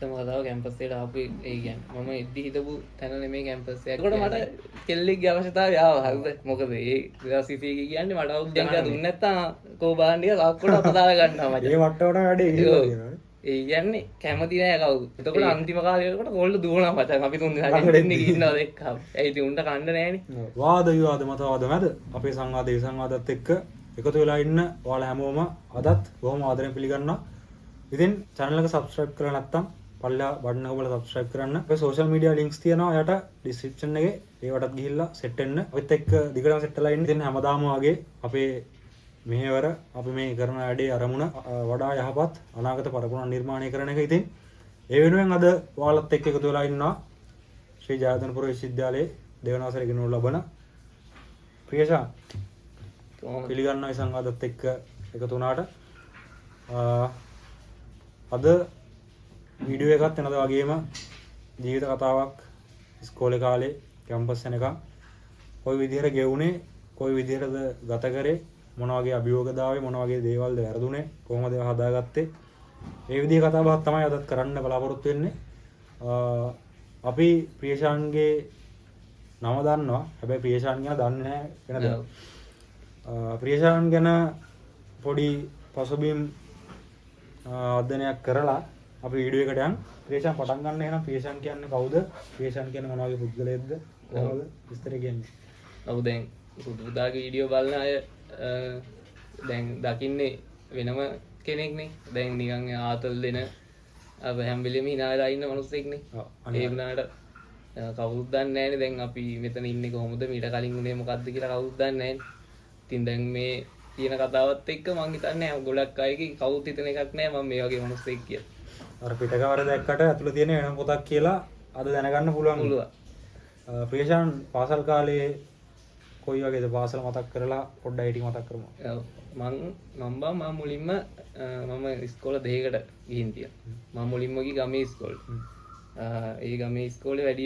ඇත්තම කතාව කැම්පස් එකට ආපු ඒ කියන්නේ මම ඉද්දි හිටපු තැන නෙමෙයි කැම්පස් එක. ඒකට මට කෙල්ලෙක්ගේ අවශ්‍යතාවය ආවා. හරිද? මොකද ඒ 2021 කියන්නේ මට අවුරුද්දක් දුන්නේ නැත්තම් කෝ බාන්න ටික ලක්කොට අපදාලා ගන්නවා මචං. ඒ වට්ටවට වැඩේ ඉහිලා ඒ කියන්නේ කැමති නෑ කවුරු. එතකොට අන්තිම කාලේ වෙනකොට කොල්ල දුවනවා මචං. අපි තුන් දෙනා දෙන්නේ ඉන්නවා දැක්කම. ඒ ඉතින් උන්ට කන්න නෑනේ. වාද විවාද මතවාද මැද අපේ සංවාද ඒ සංවාදත් එක්ක එකතු වෙලා ඉන්න ඔයාලා හැමෝම අදත් බොහොම ආදරෙන් පිළිගන්නවා. ඉතින් channel එක subscribe කරලා නැත්නම් පල්ලා බටන් එක බලලා subscribe කරන්න. අපේ social media links තියෙනවා යට description එකේ. ඒවටත් ගිහිල්ලා set වෙන්න. ඔයත් එක්ක දිගටම set වෙලා ඉන්න. ඉතින් හැමදාම වගේ අපේ මෙහෙවර අපි මේ කරන වැඩේ අරමුණ වඩා යහපත් අනාගත පරපුරක් නිර්මාණය කරන එක. ඉතින් ඒ වෙනුවෙන් අද ඔයාලත් එක්ක එකතු වෙලා ඉන්නවා ශ්‍රී ජයවර්ධනපුර විශ්වවිද්‍යාලයේ දෙවන වසරේ ඉගෙනු ලබන ප්‍රියෂා පිළිගන්නවා සංවාදත් එක්ක එකතු වුණාට. අද වීඩියෝ එකත් වෙනද වගේම ජීවිත කතාවක් ඉස්කෝලේ කාලේ කැම්පස් යනකම් කොයි විදිහට ගෙවුනේ කොයි විදිහටද ගත කරේ මොන වගේ අභියෝගද ආවේ මොන වගේ දේවල්ද වැරදුනේ කොහොමද ඒවා හදාගත්තේ ඒ විදිහේ කතා බහක් තමයි අදත් කරන්න බලාපොරොත්තු වෙන්නේ. අපි ප්‍රියෂාන්ගේ නම දන්නවා හැබැයි ප්‍රියෂාන් ගැන දන්නේ නැහැ වෙනද. ප්‍රියෂාන් ගැන පොඩි පසුබිම් අධ්‍යයනයක් කරලා අපි වීඩියෝ එකට යන්. ප්‍රියෂාන් පටන් ගන්න. එහෙනම් ප්‍රියෂාන් කියන්නේ කවුද? ප්‍රියෂාන් කියන්නේ මොන වගේ පුද්ගලයෙක්ද? කොහොමද විස්තර කියන්නේ? ඔව් දැන් පුදුදාගේ වීඩියෝ බලන අය දැන් දකින්නේ වෙනම කෙනෙක්නේ. දැන් නිකන් ආතල් දෙන අප හැම වෙලෙම hina වෙලා ඉන්න මිනිස්සෙක්නේ. ඒ වුණාට කවුරුත් දන්නේ නැහැනේ දැන් අපි මෙතන ඉන්නේ කොහොමද මීට කලින් උනේ මොකද්ද කියලා කවුරුත් දන්නේ නැහැනේ. ඉතින් දැන් මේ කියන කතාවත් එක්ක මං හිතන්නේ ගොඩක් අයගේ කවුරුත් හිතන එකක් නෑ මම මේ වගේ මිනිස්සෙක් කියලා. අර පිටකවර දැක්කට ඇතුළේ තියෙන වෙනම පොතක් කියලා අද දැනගන්න පුළුවන්. ප්‍රියෂාන් පාසල් කාලේ කොයි වගේද පාසල මතක් කරලා පොඩ්ඩක් ඒ ටික මතක් කරමු. මම මුලින්ම මම ඉස්කෝල දෙකකට ගිහින් තියෙනවා. මම මුලින්ම ගිහී ගමේ ඉස්කෝලේ. ඒ ගමේ ඉස්කෝලේ වැඩි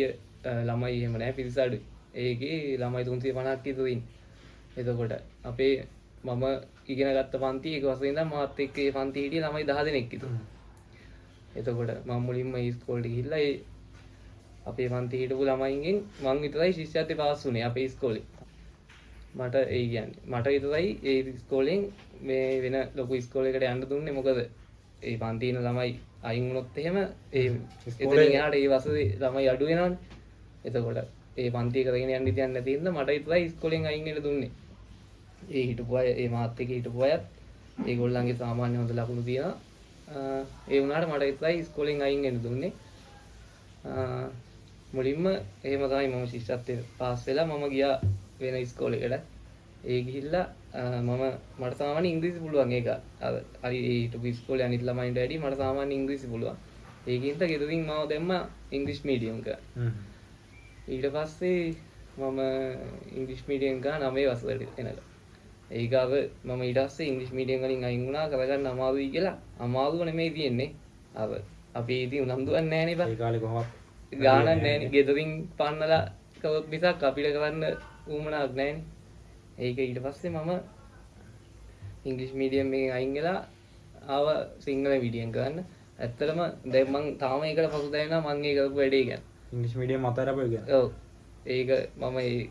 ළමයි එහෙම නැහැ පිරිස අඩුයි. ඒකේ ළමයි 350ක් විතර ඉන්නේ. එතකොට අපේ මම ඉගෙන ගත්ත පන්ති එක වසරේ ඉඳන් මාත් එක්ක ඒ පන්ති හිටිය ළමයි 10 දෙනෙක් විතර. එතකොට මම මුලින්ම ඒ ඉස්කෝලේට ගිහිල්ලා ඒ අපේ පන්ති හිටපු ළමයින්ගෙන් මං විතරයි ශිෂ්‍යත්වයේ පාස් වුණේ අපේ ඉස්කෝලේ. මට ඒ කියන්නේ මට විතරයි ඒ ඉස්කෝලෙන් මේ වෙන ලොකු ඉස්කෝලයකට යන්න දුන්නේ. මොකද ඒ පන්ති ඉන්න ළමයි අයින් වුණොත් එහෙම ඒ ඉස්කෝලෙන් එහාට ඒ වසරේ ළමයි අඩු වෙනවනේ. එතකොට ඒ පන්ති කරගෙන යන්න ඉතින් නැති හින්දා මට විතරයි ඉස්කෝලෙන් අයින් වෙන්න දුන්නේ. ඒ හිටපු අය ඒ මාත් එක්ක හිටපු අයත් ඒගොල්ලන්ගේ සාමාන්‍ය හොඳ ලකුණු තියෙනවා. ඒ වුණාට මට විතරයි ඉස්කෝලෙන් අයින් වෙන්න දුන්නේ. මුලින්ම එහෙම තමයි මම ශිෂ්‍යත්වයේ පාස් වෙලා මම ගියා වෙන ඉස්කෝලේකට. ඒ ගිහිල්ලා මට සාමාන්‍ය ඉංග්‍රීසි පුළුවන් ඒක. හරි ඒ හිටපු ඉස්කෝලේ අනිත් ළමයින්ට වැඩිය මට සාමාන්‍ය ඉංග්‍රීසි පුළුවන්. ඒකින්ද ගෙදරින් මාව දැම්මා ඉංග්‍රීසි මීඩියම් එක. ඊට පස්සේ මම ඉංග්‍රීසි මීඩියම් ගා 9 වසරට එනකම්. ඒකව මම ඊට පස්සේ ඉංග්‍රීසි මීඩියම් වලින් අයින් වුණා කරගන්න අමාරුයි කියලා. අමාරුව නෙමෙයි තියෙන්නේ. අපි ඉතින් උනන්දුවක් නැහැනේ බා. ඒ කාලේ කොහොමද ගානක් නැහැනේ. ගෙදරින් පන්නලා කවොත් මිසක් අපිට කරන්න උවමනාවක් නැහැනේ. ඒක ඊට පස්සේ මම ඉංග්‍රීසි මීඩියම් එකෙන් අයින් වෙලා ආව සිංහල මීඩියම් කරන්න. ඇත්තටම දැන් මම තාම ඒකට පසුතැවෙනවා මම ඒ කරපු වැඩේ ගැන. ඉංග්‍රීසි මීඩියම් අතරපොයි ගැන. ඔව්. ඒක මම ඒ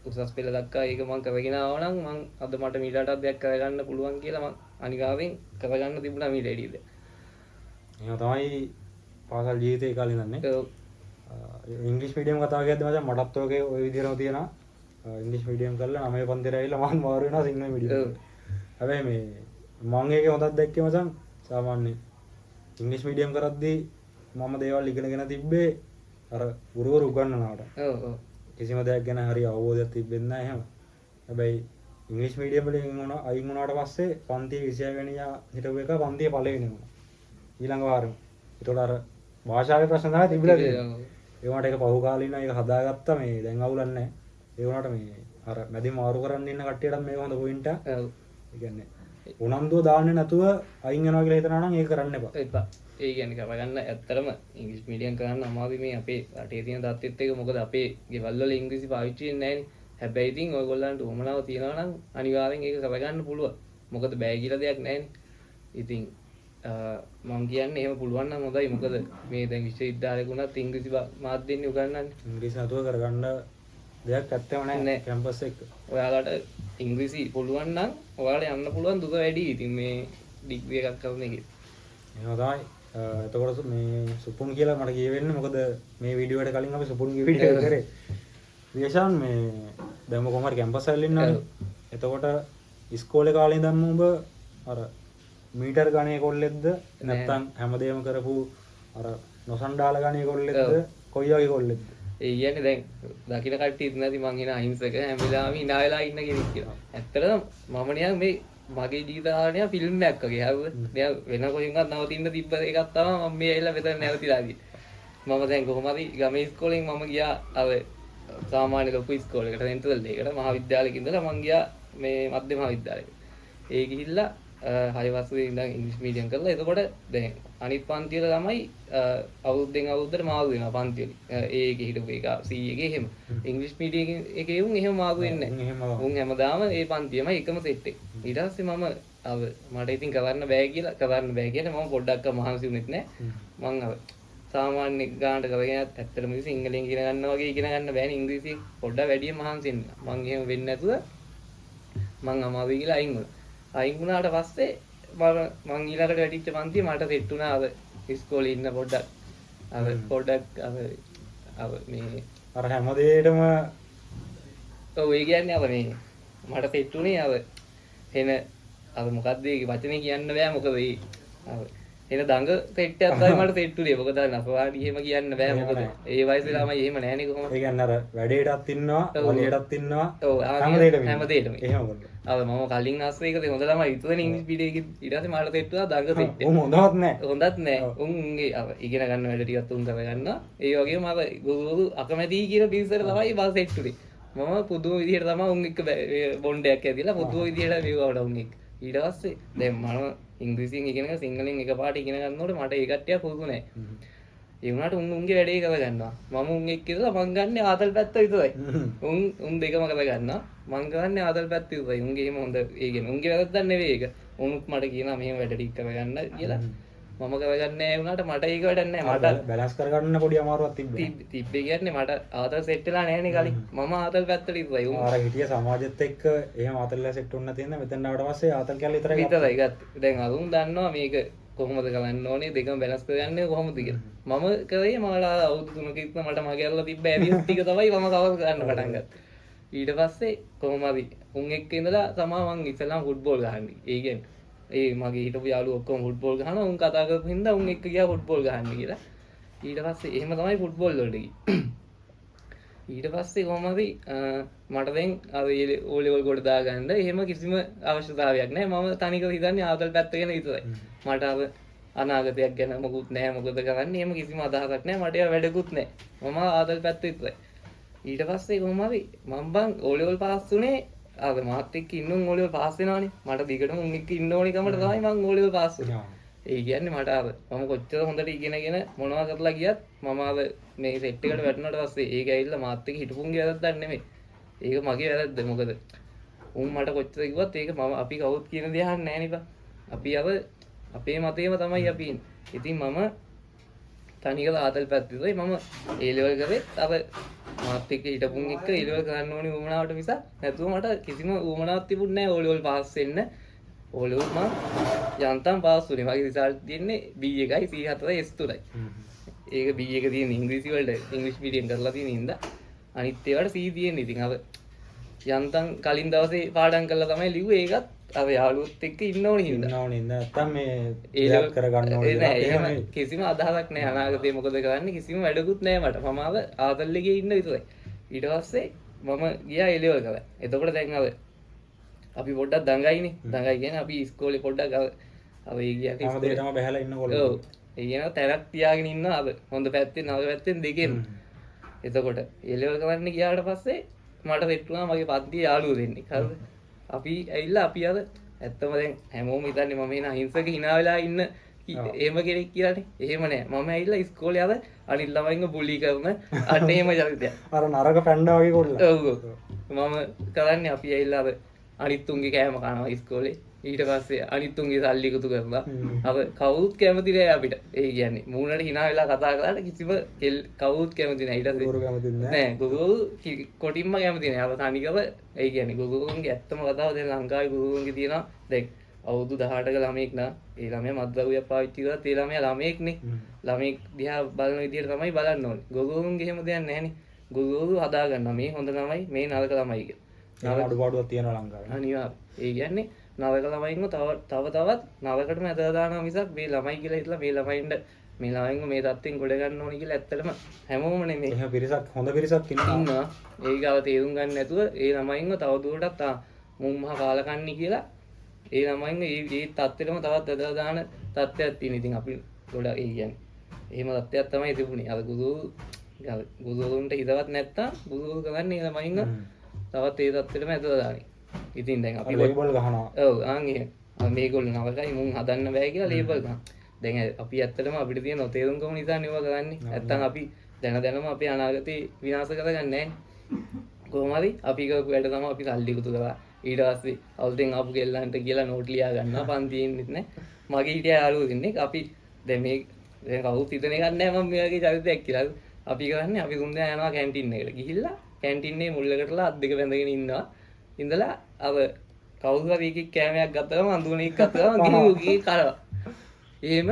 උසස් පෙළ දක්වා ඒක මම කරගෙන ආවා නම් මම අද මට මීටටත් දෙයක් කරගන්න පුළුවන් කියලා මම අනිවාර්යෙන් කරගන්න තිබුණා මීට එඩියද. එහෙනම් තමයි පාසල් ජීවිතේ කාලේ ඉඳන්නේ. ඔව්. ඉංග්‍රීසි මීඩියම් කතාව කියද්දි මචං මටත් ඔගේ ওই විදිහටම තියෙනවා. ඉංග්‍රීසි මීඩියම් කරලා 9 පන්තියට ඇවිල්ලා මම මාරු වෙනවා සිංහල මීඩියම්. හැබැයි මේ මම ඒකේ හොඳක් දැක්කේ මචං සාමාන්‍ය ඉංග්‍රීසි මීඩියම් කරද්දී මම දේවල් ඉගෙනගෙන තිබ්බේ අර ගුරුවරු උගන්වනවාට. ඔව් ඔව්. කිසිම දෙයක් ගැන හරි අවබෝධයක් තිබෙන්නේ නැහැ එහෙම. හැබැයි ඉංග්‍රීසි මීඩියම් වලින් අයින් වුණාට පස්සේ පන්තියේ 26 වෙනියා හිටපු එක පන්තියේ පළවෙනි වුණා. ඊළඟ වාරෙම. ඒතකොට අර භාෂාවේ ප්‍රශ්න තමයි තිබිලා තියෙන්නේ. ඒ වුණාට ඒක පහු කාලේ ඉන්න ඒක හදාගත්තා මේ දැන් අවුලක් නැහැ. ඒ වුණාට මේ අර මැදි මාරු කරන්න ඉන්න කට්ටියටත් මේක හොඳ පොයින්ට් එකක්. ඔව්. ඒ කියන්නේ උනන්දුව දාන්නේ නැතුව අයින් වෙනවා කියලා හිතනවා නම් ඒක කරන්න එපා. එපා. ඒ කියන්නේ කරගන්න ඇත්තටම ඉංග්‍රීසි මීඩියම් කරන්න අමාරුයි මේ අපේ රටේ තියෙන තත්ත්වෙත් එක. මොකද අපේ ගෙවල් වල ඉංග්‍රීසි පාවිච්චි වෙන්නේ නැහැනේ. හැබැයි ඉතින් ඔයගොල්ලන්ට උවමනාව තියනවා නම් අනිවාර්යෙන් ඒක කරගන්න පුළුවන්. මොකද බෑ කියලා දෙයක් නැහැනේ. ඉතින් මං කියන්නේ එහෙම පුළුවන් නම් හොඳයි. මොකද මේ දැන් විශ්වවිද්‍යාලයකුණත් ඉංග්‍රීසි මාධ්‍යයෙන් උගන්වන්නේ. ඉංග්‍රීසි නැතුව කරගන්න දෙයක් ඇත්තම නැහැ නෑ. කැම්පස් එක. ඔයාලට ඉංග්‍රීසි පුළුවන් නම් ඔයාලට යන්න පුළුවන් දුර වැඩි. ඉතින් මේ ඩිග්‍රී එකක් කරන එකේ. එහෙම තමයි. එතකොට මේ සුපුන් කියලා මට කියවෙන්නේ මොකද මේ වීඩියෝ එකට කලින් අපි සුපුන්ගේ වීඩියෝ එක කරේ. විශාන් මේ දැන් කොහොම හරි කැම්පස් එකවල ඉන්නවනේ. එතකොට ඉස්කෝලේ කාලේ ඉඳන්ම ඔබ අර මීටර් ගණේ කොල්ලෙක්ද නැත්නම් හැමදේම කරපු අර නොසන්ඩාල ගණේ කොල්ලෙක්ද කොයි වගේ කොල්ලෙක්ද? ඒ කියන්නේ දැන් දකින්න කට්ටිය ඉඳන් නැති මං එන අහිංසක හැම වෙලාවෙම hina වෙලා ඉන්න කෙනෙක් කියලා. ඇත්තටම මම නිකන් මේ මගේ ජීවිත කාලේ ෆිල්ම් එකක් වගේ හරිද? දැන් වෙන කොහෙන්වත් නවතින්න තිබ්බ එකක් තමයි මම මේ ඇවිල්ලා මෙතන නැවතිලා තියෙන්නේ. මම දැන් කොහොම හරි ගමේ ඉස්කෝලෙන් මම ගියා අර සාමාන්‍ය ලොකු ඉස්කෝලේකට සෙන්ට්‍රල් දෙයකට මහාවිද්‍යාලයක ඉඳලා මං ගියා මේ මධ්‍ය මහාවිද්‍යාලෙට. ඒ ගිහිල්ලා 6 වසරේ ඉඳන් ඉංග්‍රීසි මීඩියම් කරලා එතකොට දැන් අනිත් පන්ති වල තමයි අවුරුද්දෙන් අවුරුද්දට මාරු වෙනවා පන්ති වලින්. ඒ එකේ හිටපු එක C එකේ එහෙම. ඉංග්‍රීසි මීඩියම් එකේ උන් එහෙම මාරු වෙන්නේ නැහැ. උන් හැමදාම ඒ පන්තියමයි එකම සෙට් එක. ඊට පස්සේ මම මට ඉතින් කරන්න බෑ කියලා මම පොඩ්ඩක් මහන්සි වුණෙත් නැහැ. මං සාමාන්‍ය ගානට කරගෙන ඇත්තටම සිංහලෙන් ඉගෙන ගන්නවා වගේ ඉගෙන ගන්න බෑනේ ඉංග්‍රීසි පොඩ්ඩක් වැඩියෙන් මහන්සි වෙන්න. මං එහෙම වෙන්නේ නැතුව මං අමාරුයි කියලා අයින් වුණා. අයින් වුණාට පස්සේ මං ඊළඟට වැටිච්ච පන්තිය මට සෙට් වුණා අර ඉස්කෝලේ ඉන්න පොඩ්ඩක් මේ අර හැමදේටම ඔව් ඒ කියන්නේ අර මේ මට සෙට් වුණේ එන මොකක්ද ඒ වචනේ කියන්න බෑ මොකද එන දඟ සෙට් එකක් තමයි මට සෙට් උනේ. මොකද නසවාඩි එහෙම කියන්න බෑ මොකද ඒ වයසේ ළමයි එහෙම නැහනේ කොහොමද. ඒ කියන්නේ අර වැඩේටත් ඉන්නවා, වලියටත් ඉන්නවා. ඔව් හැමදේටම. එහෙම වුණා. මම කලින් ආස්සේ එකද හොඳ ළමයි ඉතුරුනේ ඉංග්‍රීසි පීඩේ එකේ ඊට පස්සේ මට සෙට් වුණා දඟ සෙට් එක. උන් හොඳවත් නැහැ. හොඳත් නැහැ. උන්ගේ ඉගෙන ගන්න වැඩ ටිකත් උන් කරගන්නවා. ඒ වගේම අර ගුරු අකමැති කියන පිරිසට තමයි මම සෙට් උනේ. මම පුදුම විදිහට තමයි උන් එක්ක බොන්ඩයක් ඇතිලා පුදුම විදිහට වේවවඩ උන් එක්ක. ඊට පස්සේ දැන් මම ඉංග්‍රීසියෙන් ඉගෙනගෙන සිංහලෙන් එකපාරට ඉගෙන ගන්නකොට මට ඒ කට්ටිය පුරුදු නැහැ. ඒ වුණාට උන්ගේ වැඩේ කරගන්නවා. මම උන් එක්ක ඉඳලා මං ගන්නේ ආතල් පැත්ත විතරයි. උන් දෙකම කරගන්නවා. මං කරන්නේ ආතල් පැත්ත විතරයි. උන්ගේ එහෙම හොඳ ඒ කියන්නේ උන්ගේ වැරද්දක් නෙවෙයි ඒක. උනුත් මට කියනවා මෙහෙම වැඩ ටික කරගන්න කියලා. මම කරගන්නේ නැහැ වුණාට මට ඒක වැඩක් නැහැ. මට බැලන්ස් කරගන්න පොඩි අමාරුවක් තිබ්බේ. තිබ්බේ කියන්නේ මට ආතල් සෙට් වෙලා නැහැනේ කලින්. මම ආතල් පැත්තට ඉඳලා උන් අර හිටිය සමාජෙත් එක්ක එහෙම ආතල්ලා සෙට් වුණා තියෙන මෙතෙන් ආවට පස්සේ ආතල් කැල්ල විතරයි ගත්තා. දැන් අරුන් දන්නවා මේක කොහොමද කරන්න ඕනේ දෙකම බැලන්ස් කරගන්නේ කොහොමද කියලා. මම කරේ මට අවුරුදු 3ක ඉඳන් මට මගේ අරලා තිබ්බ ඇරියස් ටික තමයි මම කවර් කරන්න පටන් ගත්තා. ඊට පස්සේ කොහොම හරි උන් එක්ක ඉඳලා තමයි මං ඉස්සෙල්ලාම ෆුට්බෝල් ගහන්නේ. ඒ කියන්නේ ඒ මගේ හිටපු යාළුවෝ ඔක්කොම ෆුට්බෝල් ගහනවා. උන් කතා කරපු හින්දා උන් එක්ක ගියා ෆුට්බෝල් ගහන්න කියලා. ඊට පස්සේ එහෙම තමයි ෆුට්බෝල් වලට ගියේ. ඊට පස්සේ කොහොම හරි මට දැන් අර O level කොට දාගන්න එහෙම කිසිම අවශ්‍යතාවයක් නැහැ. මම තනිකර හිතන්නේ ආතල් පැත්ත ගැන විතරයි. මට අර අනාගතයක් ගැන මොකුත් නැහැ. මොකද කරන්නේ එහෙම කිසිම අදහසක් නැහැ. මට ඒවා වැඩකුත් නැහැ. මම ආතල් පැත්ත විතරයි. ඊට පස්සේ කොහොම හරි මම බං O level පාස් වුණේ අර මාත් එක්ක ඉන්න උන් O level පාස් වෙනවනේ. මට දිගටම උන් එක්ක ඉන්න ඕනි කමට තමයි මං O level පාස් වුණේ. ඒ කියන්නේ මට අර මම කොච්චර හොඳට ඉගෙනගෙන මොනවා කරලා ගියත් මම අර මේ සෙට් එකට වැටුණාට පස්සේ ඒක ඇවිල්ලා මාත් එක්ක හිටපුන්ගේ වැරද්දක් නෙමෙයි. ඒක මගේ වැරද්ද. මොකද උන් මට කොච්චර කිව්වත් ඒක මම අපි කවුරුත් කියන දේ අහන්නේ නැහැ නේ බං. අපි අර අපේ මතේම තමයි අපි ඉන්නේ. ඉතින් මම තනිකර ආතල් පැත්තේ මම A level කරේ අර මාත් එක්ක හිටපුන් එක්ක A level කරන්න ඕනි උවමනාවට මිස නැතුව මට කිසිම උවමනාවක් තිබුණේ නැහැ O level පාස් වෙන්න. O level මම යන්තම් පාස් වුණේ. මගේ රිසල්ට් තියෙන්නේ B එකයි C4යි S3යි. ඒක B එක තියෙන ඉංග්‍රීසි වලට ඉංග්‍රීසි මීඩියම් කරලා තියෙන හින්දා අනිත් ඒවාට C තියෙන්නේ. ඉතින් අර යන්තම් කලින් දවසේ පාඩම් කරලා තමයි ලිව්වේ. ඒකත් අර යාළුවොත් එක්ක ඉන්න ඕනේ හින්දා. ඉන්න ඕනේ නැත්තම් මේ ඒලෙවල් කරගන්න ඕනේ. එහෙම කිසිම අදහසක් නැහැ. අනාගතේ මොකද කරන්නේ කිසිම වැඩකුත් නැහැ මට. මම අර ආතල් එකේ ඉන්න විතරයි. ඊට පස්සේ මම ගියා A level කරා. එතකොට දැන් අර අපි පොඩ්ඩක් දඟයිනේ. දඟයි කියන්නේ අපි ඉස්කෝලේ පොඩ්ඩක් අර ඒ කියන්නේ හැමදේටම බහැලා ඉන්නකොට. ඔව්. ඒ කියන තැනක් තියාගෙන ඉන්නවා අර හොඳ පැත්තෙන් නරක පැත්තෙන් දෙකෙන්. එතකොට A level කරන්න ගියාට පස්සේ මට සෙට් වුණා මගේ පන්තියේ යාළුවෝ දෙන්නෙක්. හරිද? අපි ඇවිල්ලා අපි අර ඇත්තම දැන් හැමෝම හිතන්නේ මම එන අහිංසක hina වෙලා ඉන්න එහෙම කෙනෙක් කියලානේ. එහෙම නෑ. මම ඇවිල්ලා ඉස්කෝලේ අර අනිත් ළමයින්ව බුලි කරන අන්න එහෙම චරිතයක්. අර නරක පැන්ඩා වගේ කොල්ල. ඔව්. මම කරන්නේ අපි ඇවිල්ලා අර අනිත් උන්ගේ කෑම කනවා ඉස්කෝලේ. ඊට පස්සේ අනිත්තුන්ගේ සල්ලි එකතු කරලා අප කවුරුත් කැමති නෑ අපිට. ඒ කියන්නේ මූණට hina වෙලා කතා කරාට කිසිම කවුරුත් කැමති නෑ. ඊට ගුරු කැමති පස්සේ නෑ ගුරුවරු කොටින්ම කැමති නෑ. අර තනිකම ඒ කියන්නේ ගුරුවරුන්ගේ ඇත්තම කතාව දැන් ලංකාවේ ගුරුවරුන්ගේ තියෙනවා. දැන් අවුරුදු 18ක ළමෙක් නා ඒ ළමයා මත්ද්‍රව්‍යයක් පාවිච්චි කරලා ඒ ළමයා ළමෙක්නේ. ළමෙක් දිහා බලන විදිහට තමයි බලන්න ඕනේ. ගුරුවරුන්ගේ එහෙම දෙයක් නැහැනේ. ගුරුවරු හදා ගන්නවා මේ හොඳ ළමයි මේ නරක ළමයි කියලා. අඩුපාඩුවක් තියෙනවා ලංකාවේ. අනිවාර්යයෙන්. ඒ කියන්නේ නරක ළමයින්ව තවත් නරකටම ඇදලා දානවා මිසක් මේ ළමයි කියලා හිතලා මේ ළමයින්ට මේ ළමයින්ව මේ තත්ත්වෙන් ගොඩ ගන්න ඕනේ කියලා ඇත්තටම හැමෝම නෙමෙයි. එහෙම පිරිසක් හොඳ පිරිසක් ඉන්නවා. ඒකව තේරුම් ගන්න නැතුව ඒ ළමයින්ව තවදුරටත් මුන් මහ කාලකන්ණි කියලා ඒ ළමයින්ව මේ තත්ත්වෙටම තවත් ඇදලා දාන තත්ත්වයක් තියෙන. ඉතින් අපි ගොඩ ඒ කියන්නේ එහෙම තත්ත්වයක් තමයි තිබුණේ. අර ගුරුවරුන්ට හිතවත් නැත්තම් ගුරුවරු කරන්නේ ඒ ළමයින්ව තවත් ඒ තත්ත්වෙටම ඇදලා දාන්නේ. ඉතින් දැන් අපි ලේබල් ගහනවා. ඔව් එහෙම. මේගොල්ලෝ නවකයි මුන් හදන්න බෑ කියලා ලේබල් ගන්න. දැන් අපි ඇත්තටම අපිට තියෙන තේරුම්කම නිසා නෙව කරන්නේ. නැත්තම් අපි දැනම අපේ අනාගතේ විනාශ කරගන්නේ නැහැ. කොහොම හරි අපි කරපු වැඩ තමයි අපි සල්ලි එකතු කරලා ඊට පස්සේ අවුල්ෙන් ආපු කෙල්ලන්ට කියලා නෝට් ලියා ගන්නවා පන්තියෙන්නෙත් නැහැ. මගේ හිටියා යාළුවෝ ඉන්නේ. අපි දැන් මේ දැන් කවුරුත් හිතන එකක් නැහැ මම මේ වගේ චරිතයක් කියලා. අපි කරන්නේ අපි තුන් දෙනා යනවා කැන්ටින් එකට. ගිහිල්ලා කැන්ටින්නේ මුල්ලකටලා අත් දෙක බැඳගෙන ඉන්නවා. ඉඳලා අව කවුරු හරි එකෙක් කෑමයක් ගත්තම අඳුන එකක් ගත්තම ගිහුගේ කරා. එහෙම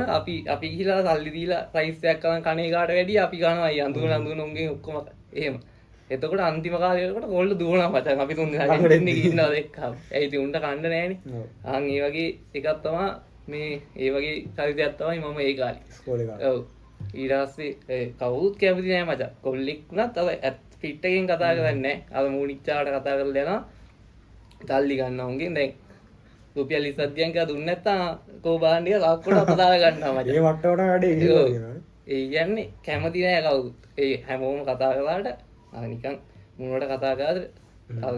අපි ගිහිලා සල්ලි දීලා රයිස් එකක් කන කණේ කාට වැඩි අපි කනවා අය අඳුන උන්ගෙන් ඔක්කොම එහෙම. එතකොට අන්තිම කාලේ වෙනකොට කොල්ල දුවනවා මචං අපි තුන් දෙනා කැන්ටින් එකේ ඉන්නවා දැක්කම. ඒ ඉතින් උන්ට කන්න නැහනේ. අහන් ඒ වගේ එකක් තමයි මේ ඒ වගේ චරිතයක් තමයි මම ඒ කාලේ ඉස්කෝලේ කාලේ. ඔව්. ඊට පස්සේ කවුරුත් කැමති නෑ මචං. කොල්ලෙක් වුණත් අර ෆිට් එකෙන් කතා කරන්නේ නෑ. අර මූණිච්චාවට කතා කරලා යනවා. තල්ලි ගන්න උන්ගෙන් දැන් රුපියල් 20ක් දියන් කියලා දුන්නේ නැත්තම් කෝ බාණ්ඩිය ලක්කොට අපදාල ගන්නවා මචං. ඒ වට්ටවට වැඩේ කියනවා. ඒ කියන්නේ කැමති නෑ කවුරුත්. ඒ හැමෝම කතා කරලාට අර නිකන් මුණට කතා කරාද අර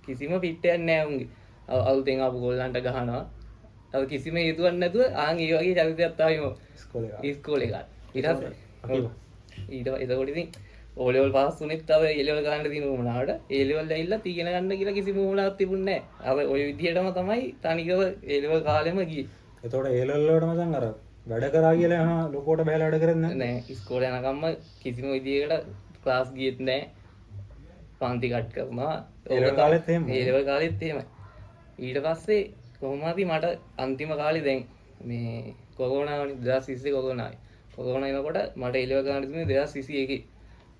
කිසිම පිටයක් නෑ උන්ගේ. අලුතෙන් ආපු ගොල්ලන්ට ගහනවා. අර කිසිම හේතුවක් නැතුව ආන් ඒ වගේ චරිතයක් තමයි ඉස්කෝලේ කාලේ. ඊට එතකොට ඉතින් O level පාස් වුණෙත් තව A level ගන්න තියෙන උමනාවට A level ඇවිල්ලා තීගෙන ගන්න කියලා කිසිම උමනාවක් තිබුණේ නැහැ. අර ওই විදිහටම තමයි තනිකව A level කාලෙම ගියේ. එතකොට A level වලට මචං අර වැඩ කරා කියලා අහ ලොකෝට බහැලා වැඩ කරන්නේ නැහැ. ඉස්කෝලේ යනකම්ම කිසිම විදිහකට ක්ලාස් ගියෙත් නැහැ. පන්ති කට් කරනවා. A level කාලෙත් එහෙම. A level කාලෙත් එහෙමයි. ඊට පස්සේ කොහොම හරි මට අන්තිම කාලේ දැන් මේ කොරෝනා වනේ 2020 කොරෝනායි. කොරෝනා එනකොට මට A level ගන්න තිබුණේ 2021.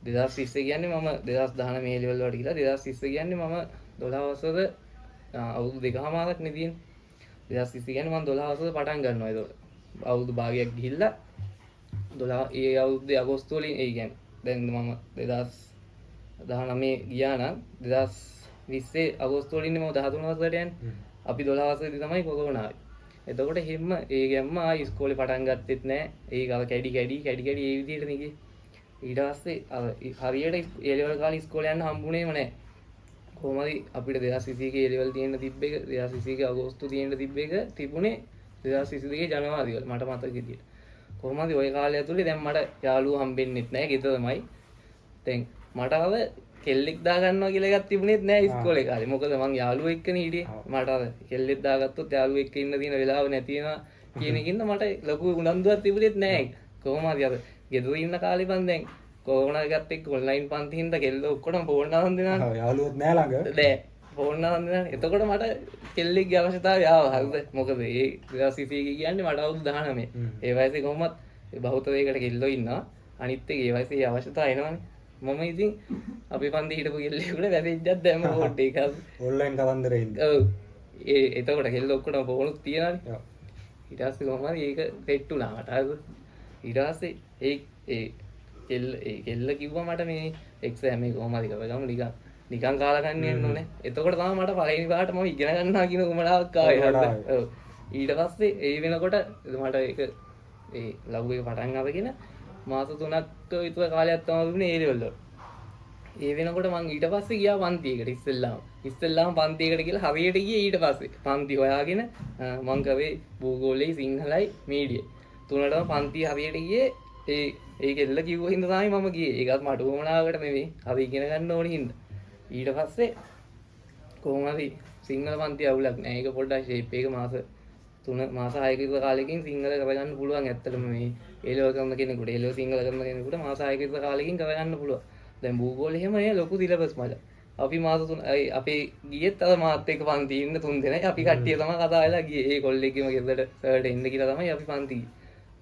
2020 කියන්නේ මම 2019 මේ ලෙවල් වලට ගිහලා 2020 කියන්නේ මම 12 වසර අවුරුදු දෙකමාරක් නේ තියෙන්නේ. 2020 කියන්නේ මම 12 වසර පටන් ගන්නවා ඒතකොට. අවුරුදු භාගයක් ගිහිල්ලා 12 ඒ අවුරුද්දේ අගෝස්තු වලින් ඒ කියන්නේ දැන් මම 2019 ගියා නම් 2020 අගෝස්තු වලින් මම 13 වසරට යන්නේ. අපි 12 වසරේදී තමයි කොරෝනා ආවේ. එතකොට හැම ඒ ගැම්ම ආයි ඉස්කෝලේ පටන් ගත්තෙත් නෑ. ඒක අර කැඩි ඒ විදිහට නේ ගියේ. ඊට පස්සේ හරියට A level කාලේ ඉස්කෝලේ යන්න හම්බුනේම නැහැ. කොහොම හරි අපිට 2021 A level තියෙන්න තිබ්බ එක 2021 අගෝස්තු තියෙන්න තිබ්බ එක තිබුණේ 2022 ජනවාරි වල මට මතක විදියට. කොහොම හරි ওই කාලය ඇතුලේ දැන් මට යාළුවෝ හම්බෙන්නෙත් නැහැ ගෙදරමයි. දැන් මට අර කෙල්ලෙක් දා ගන්නවා කියලා එකක් තිබුණෙත් නැහැ ඉස්කෝලේ කාලේ. මොකද මං යාළුවෝ එක්කනේ හිටියේ. මට අර කෙල්ලෙක් දාගත්තොත් යාළුවෝ එක්ක ඉන්න තියෙන වෙලාව නැති වෙනවා කියන එකින්ද මට ලොකු උනන්දුවක් තිබුණෙත් නැහැ. කොහොම හරි අර ගෙදර ඉන්න කාලේ මං දැන් කොරෝනා එකත් එක්ක ඔන්ලයින් පන්ති හින්දා කෙල්ල ඔක්කොම ෆෝන් අරන් දෙනවා. ඔව් යාළුවොත් නෑ ළඟ. නෑ ෆෝන් අරන් දෙනවා. එතකොට මට කෙල්ලෙක්ගේ අවශ්‍යතාවය ආවා. හරිද? මොකද ඒ 2021 කියන්නේ මට අවුරුදු 19. ඒ වයසේ කොහොමත් බහුතරයකට කෙල්ලෝ ඉන්නවා. අනිත් එක ඒ වයසේ අවශ්‍යතාවය එනවනේ. මම ඉතින් අපි පන්ති හිටපු කෙල්ලෙකුට වැරෙද්දක් දැම්ම ෆෝන් එක. ඔන්ලයින් කතන්දරේ හින්දා. ඔව්. එතකොට කෙල්ල ඔක්කොම ෆෝනුත් තියනවානේ. ඔව්. ඊට පස්සේ කොහොමද ඒක සෙට් වුණා මට. හරිද? ඊට පස්සේ ඒ කෙල්ල කිව්වා මට මේ එක්සෑම් එක කොහොම හරි කරගමු නිකන් කාලා ගන්න යන්න ඕනේ. එතකොට තමයි මට පළවෙනි පාට මම ඉගෙන ගන්නවා කියන උමනාවක් ආවේ. ඔව්. ඊට පස්සේ ඒ වෙනකොට මට ඒක ඒ ලව් එක පටන් අරගෙන මාස 3ක් විතර කාලයක් තමයි දුන්නේ ඒ ලෙවල් වල. ඒ වෙනකොට මං ඊට පස්සේ ගියා පන්තියකට ඉස්සෙල්ලාම පන්තියකට කියලා හරියට ගියේ ඊට පස්සේ. පන්ති හොයාගෙන මං කරේ භූගෝලයේ සිංහලයි මීඩියයි. තුනටම පන්ති හරියට ගියේ ඒ කෙල්ල කිව්ව හින්දා තමයි මම ගියේ. ඒකත් මට උවමනාවකට නෙමෙයි. අපි ඉගෙන ගන්න ඕනේ හින්දා. ඊට පස්සේ කොහොම හරි සිංහල පන්ති අවුලක් නෑ. ඒක පොඩ්ඩක් ෂේප් එක මාස 3 මාස 6ක විතර කාලෙකින් සිංහල කරගන්න පුළුවන්. ඇත්තටම මේ A level කරන කෙනෙකුට A level සිංහල කරන කෙනෙකුට මාස 6ක විතර කාලෙකින් කරගන්න පුළුවන්. දැන් භූගෝල එහෙම නේ ලොකු සිලබස් මචං. අපි මාස 3 අපි ගියෙත් අර මාත් එක්ක පන්ති ඉන්න 3 දෙනයි අපි කට්ටිය තමයි කතා වෙලා ගියේ. ඒ කොල්ලෙක්ගේම ගෙදරට සර්ට එන්න කියලා තමයි අපි පන්ති ගියේ.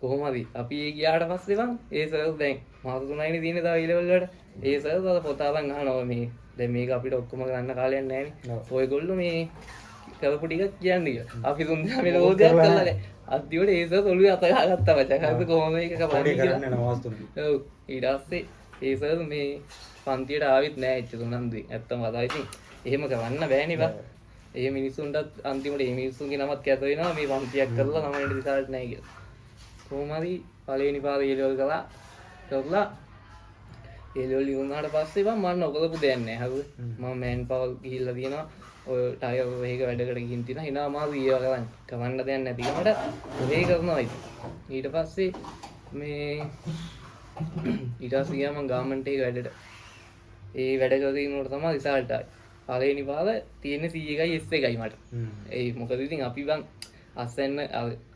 කොහොම හරි අපි ඒ ගියාට පස්සේ බං ඒ සර් දැන් මාස 3යිනේ තියෙන්නේ තව A level වලට. ඒ සර් තව පොත අරන් අහනවා මේ දැන් මේක අපිට ඔක්කොම කරන්න කාලයක් නැහැනේ. ඔයගොල්ලෝ මේ කරපු ටික කියන්නේ කියලා. අපි 3 දෙනා මේ ලෝදයක් කළා නෑ. අද්දිවට ඒ සර් ඔළුවේ අත ගහගත්තා මචං. හරිද කොහොම මේක කරන්නේ කියලා. ඔව් ඊට පස්සේ ඒ සර් මේ පන්තියට ආවෙත් නෑ එච්චර උනන්දුවෙන්. ඇත්තම කතාව ඉතින් එහෙම කරන්න බෑනේ බං. ඒ මිනිස්සුන්ටත් අන්තිමට මේ මිනිස්සුන්ගේ නමත් කැත වෙනවා මේ පන්තියක් කරලා ළමයින්ට රිසල්ට් නැහැ කියලා. කොහොම හරි පළවෙනි පාරේ A level කරලා A level ඉවරනාට පස්සේ බං මම නොකරපු දෙයක් නැහැ. හරිද? මම මෑන් පවර් ගිහිල්ලා තියෙනවා. ඔය ටයර් එකක වැඩකට ගිහින් තියෙනවා. හිනා මාරු ඊව කරන්න දෙයක් නැති කමට ඒ කරනවා ඉතින්. ඊට පස්සේ මේ ඊට පස්සේ ගියා මම ගාමන්ට් එකේ වැඩට. ඒ වැඩ කරගෙන ඉන්නකොට තමයි රිසල්ට් ආවේ. පළවෙනි පාර තියෙන්නේ C1යි S1යි මට. ඒ මොකද ඉතින් අපි බං අස්සෙන්න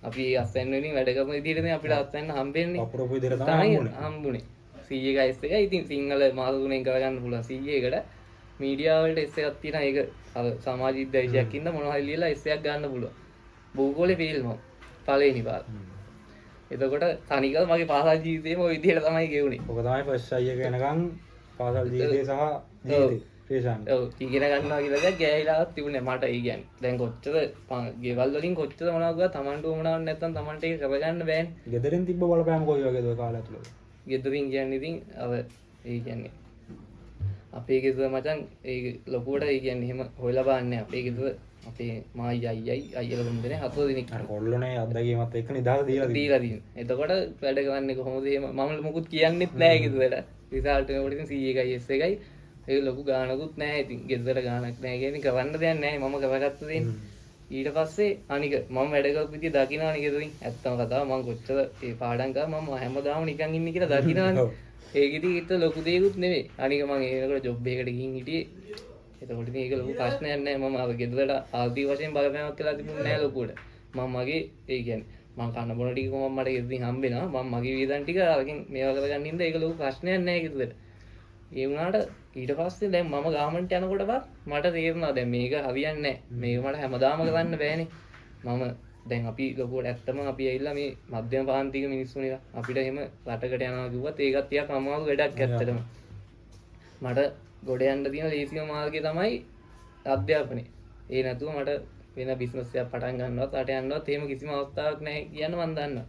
අපි අස්සෙන්න වලින් වැඩ කරන විදිහට නේ අපිට අස්සෙන්න හම්බෙන්නේ. අපරෝපු විදිහට තමයි හම්බුනේ. C1 S1 ඉතින් සිංහල මාස 3ෙන් කරගන්න පුළුවන්. C1කට මීඩියා වලට S1ක් තියෙනවා. ඒක අර සමාජ විද්‍යාවිෂයක් ඉන්න මොනවා හරි ලියලා S1ක් ගන්න පුළුවන්. භූගෝලේ ෆේල් මම පළවෙනි පාර. එතකොට තනිකර මගේ පාසල් ජීවිතේම ওই විදිහට තමයි ගෙවුනේ. ඔක තමයි ෆස්ට් අය එක එනකන් පාසල් ජීවිතේ සහ ජීවිතේ ප්‍රේෂාන්. ඔව් ඉගෙන ගන්නවා කියලා දැන් ගෑහිලාවක් තිබුණේ මට. ඒ කියන්නේ දැන් කොච්චර ගෙවල් වලින් කොච්චර මොනවා ගියා Tamanට උමනාවක් නැත්තම් Tamanට ඒක කරගන්න බෑනේ. ගෙදරින් තිබ්බ බලපෑම කොයි වගේද ඔය කාලය ඇතුළත? ගෙදරින් කියන්නේ ඉතින් අර ඒ කියන්නේ අපේ ගෙදර මචං ඒ ලොකුවට ඒ කියන්නේ එහෙම හොයලා බලන්නේ අපේ ගෙදර අපේ මායි අයියලා දුන්නේ 4 දිනක්. අර කොල්ලෝනේ අත්දැකීමත් එක්ක නිදාලා දීලා තියෙනවා. එතකොට වැඩ කරන්නේ කොහොමද එහෙම මම මොකුත් කියන්නෙත් නැහැ ගෙදරට. රිසල්ට් එනකොට ඉතින් C1යි S1යි ඒ ලොකු ගානකුත් නැහැ. ඉතින් ගෙදර ගානක් නැහැ කියන්නේ කරන්න දෙයක් නැහැ. මම කරගත්ත දෙන්නේ. ඊට පස්සේ අනික මම වැඩ කරපු විදිය දකින්නවනේ ගෙදරින්. ඇත්තම කතාව මම කොච්චර ඒ පාඩම් කරා මම හැමදාම නිකන් ඉන්නේ කියලා දකින්නවනේ. ඒක ඉතින් ඒත් ලොකු දෙයක්වත් නෙවෙයි. අනික මම ඒකට ජොබ් එකකට ගිහින් හිටියේ. එතකොට ඉතින් ඒක ලොකු ප්‍රශ්නයක් නැහැ. මම අර ගෙදරට ආර්ථික වශයෙන් බලපෑමක් කළා තිබුණේ නැහැ ලොකුවට. මම මගේ ඒ කියන්නේ මම කන්න බොන ටික කොහොම මට ගෙදරින් හම්බෙනවා. මම මගේ වියදම් ටික අරකින් මේවා කරගන්න ඉඳලා ඒක ලොකු ප්‍රශ්නයක් නැහැ ගෙදරට. ඒ වුණාට ඊට පස්සේ දැන් මම ගාමන්ට් යනකොට මට තේරුණා දැන් මේක හරියන්නේ නැහැ. මේක මට හැමදාම කරන්න බෑනේ. මම දැන් අපි ලොකුවට ඇත්තම අපි ඇවිල්ලා මේ මධ්‍යම පාන්තික මිනිස්සුනේ අපිට එහෙම රටකට යනවා කිව්වත් ඒකත් ටිකක් අමාරු වැඩක් ඇත්තටම. මට ගොඩ යන්න තියෙන ලේසිම මාර්ගය තමයි අධ්‍යාපනය. ඒ නැතුව මට වෙන බිස්නස් එකක් පටන් ගන්නවත් රට යන්නවත් එහෙම කිසිම අවස්ථාවක් නැහැ කියන්න මම දන්නවා.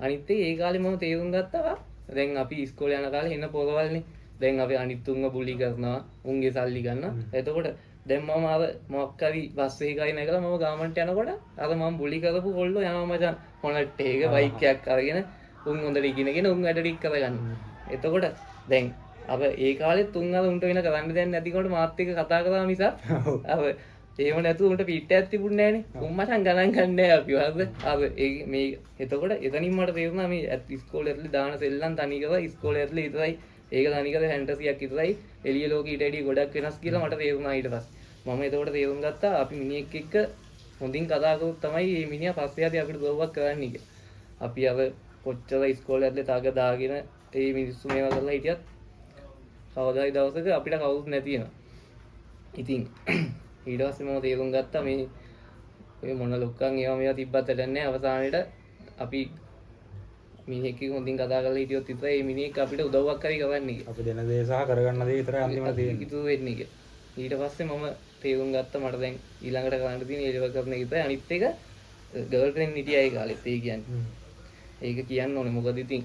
අනිත් ඒ කාලේ මම තේරුම් ගත්තා දැන් අපි ඉස්කෝලේ යන කාලේ එන්න පොරවල්නේ. දැන් අපි අනිත් උන්ව බුලි කරනවා, උන්ගේ සල්ලි ගන්නවා. එතකොට දැන් මම අර මොකක් හරි බස් එකයි නැගලා මම ගාමන්ට් යනකොට අර මම බුලි කරපු කොල්ලෝ යනවා මචං හොනට් එක බයික් එකක් අරගෙන උන් හොඳට ඉගෙනගෙන උන් වැඩ ටික කරගන්න. එතකොට දැන් අප ඒ කාලෙත් උන් අර උන්ට වෙන කරන්න දෙයක් නැතිකොට මාත් එක්ක කතා කරා මිසක් අප එහෙම නැතුව උන්ට පිටයක් තිබුණේ නැහනේ. උන් මචං ගණන් ගන්නෑ අපි හරිද? අර මේ එතකොට එතනින් මට තේරුණා මේ ඉස්කෝලේ ඇතුලේ දාන සෙල්ලම් තනි කරලා ඉස්කෝලේ ඇතුලේ ඉතරයි ඒක තනිකර ෆැන්ටසියක් විතරයි එළිය ලෝකෙ ඊට වැඩිය ගොඩක් වෙනස් කියලා මට තේරුණා ඊට පස්සේ. මම එතකොට තේරුම් ගත්තා අපි මිනිහෙක් එක්ක හොඳින් කතා කරොත් තමයි මේ මිනිහා පස්සේ ආදී අපිට දරුවක් කරන්නේ කියලා. අපි අර කොච්චර ඉස්කෝලේ ඇතුලේ තාග දාගෙන ඒ මිනිස්සු මේවා කරලා හිටියත් කවදායි දවසක අපිට කවුරුත් නැති වෙනවා. ඉතින් ඊට පස්සේ මම තේරුම් ගත්තා මේ ඔය මොන ලොක්කන් ඒවා මේවා තිබ්බත් වැඩන්නේ අවසානයේට අපි මිනිහෙක් එක්ක හොඳින් කතා කරලා හිටියොත් විතරයි මේ මිනිහෙක් අපිට උදව්වක් කරයි කරන්නේ කියලා. අපි දෙන දේ සහ කරගන්න දේ විතරයි අන්තිමට තියෙන්නේ. ඉතුරු වෙන්නේ කියලා. ඊට පස්සේ මම තේරුම් ගත්තා මට දැන් ඊළඟට කරන්න තියෙන ඒලෙවල් කරන එක විතරයි. අනිත් එක ගර්ල් ෆ්‍රෙන්ඩ් හිටියා ඒ කාලෙත් ඒ කියන්නේ. ඒක කියන්න ඕනේ මොකද ඉතින්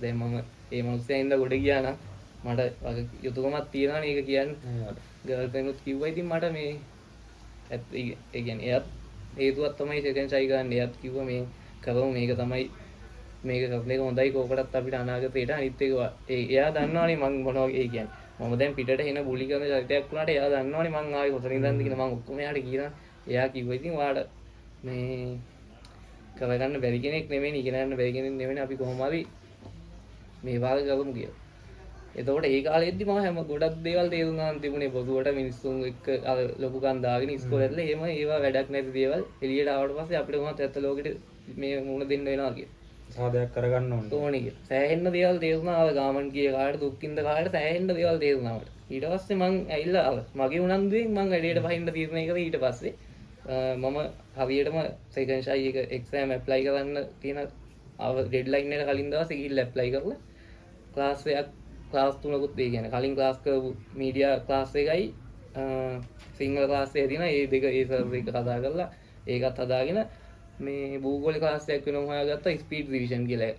දැන් මම ඒ මනුස්සයා ඉඳලා ගොඩ ගියා නම් මට වගේ යුතුයකමක් තියෙනවානේ ඒක කියන්නේ. ගර්ල් ෆ්‍රෙන්ඩ්ත් කිව්වා ඉතින් මට මේ ඒ කියන්නේ එයාත් හේතුවක් තමයි සෙකන්ඩ් ට්‍රයි ගන්න. එයාත් කිව්වා මේ කරමු මේක තමයි මේක කරන එක හොඳයි කෝකටත් අපිට අනාගතේට අනිත් එක එයා දන්නවනේ මම මොනවා ඒ කියන්නේ. මම දැන් පිටට එන බුලි කරන චරිතයක් වුණාට එයා දන්නවනේ මං ආවේ කොතනින් ඉඳන්ද කියලා මම ඔක්කොම එයාට කියනවා. එයා කිව්වා ඉතින් ඔයාට මේ කරගන්න බැරි කෙනෙක් නෙමෙයි ඉගෙන ගන්න බැරි කෙනෙක් නෙමෙයි අපි කොහොම හරි මේ වාගේ කරමු කියලා. එතකොට ඒ කාලෙද්දි මම හැම ගොඩක් දේවල් තේරුම් ගන්න තිබුණේ පොදුවට මිනිස්සුන් එක්ක අර ලොකු කන් දාගෙන ඉස්කෝලේ ඇතුලේ එහෙම ඒවා වැඩක් නැති දේවල් එළියට ආවට පස්සේ අපිට කොහොමද ඇත්ත ලෝකෙට මේ මුණ දෙන්න වෙනවා කියලා. සාදයක් කරගන්න ඕනේ. ඕනේ කියලා. සෑහෙන්න දේවල් තේරුණා අර ගාමන් ගිය කාලේ දුක්කින්ද කාලේ සෑහෙන්න දේවල් තේරුණා මට. ඊට පස්සේ මං ඇවිල්ලා අර මගේ උනන්දුවෙන් මං වැඩේට පහින්න තීරණය කරා. ඊට පස්සේ මම හරියටම සෙකන්ඩ් ෂයි එක එක්සෑම් ඇප්ලයි කරන්න තියෙන ඩෙඩ්ලයින් එකට කලින් දවසේ ගිහිල්ලා ඇප්ලයි කරලා ක්ලාස් එකක් ක්ලාස් 3කුත් ඒ කියන්නේ කලින් ක්ලාස් කරපු මීඩියා ක්ලාස් එකයි සිංහල ක්ලාස් එකයි තියෙනවා. ඒ දෙක ඒ සර්වර් එක කතා කරලා ඒකත් හදාගෙන මේ භූගෝල ක්ලාස් එකක් වෙනම හොයාගත්තා ස්පීඩ් රිවිෂන් කියලා එක.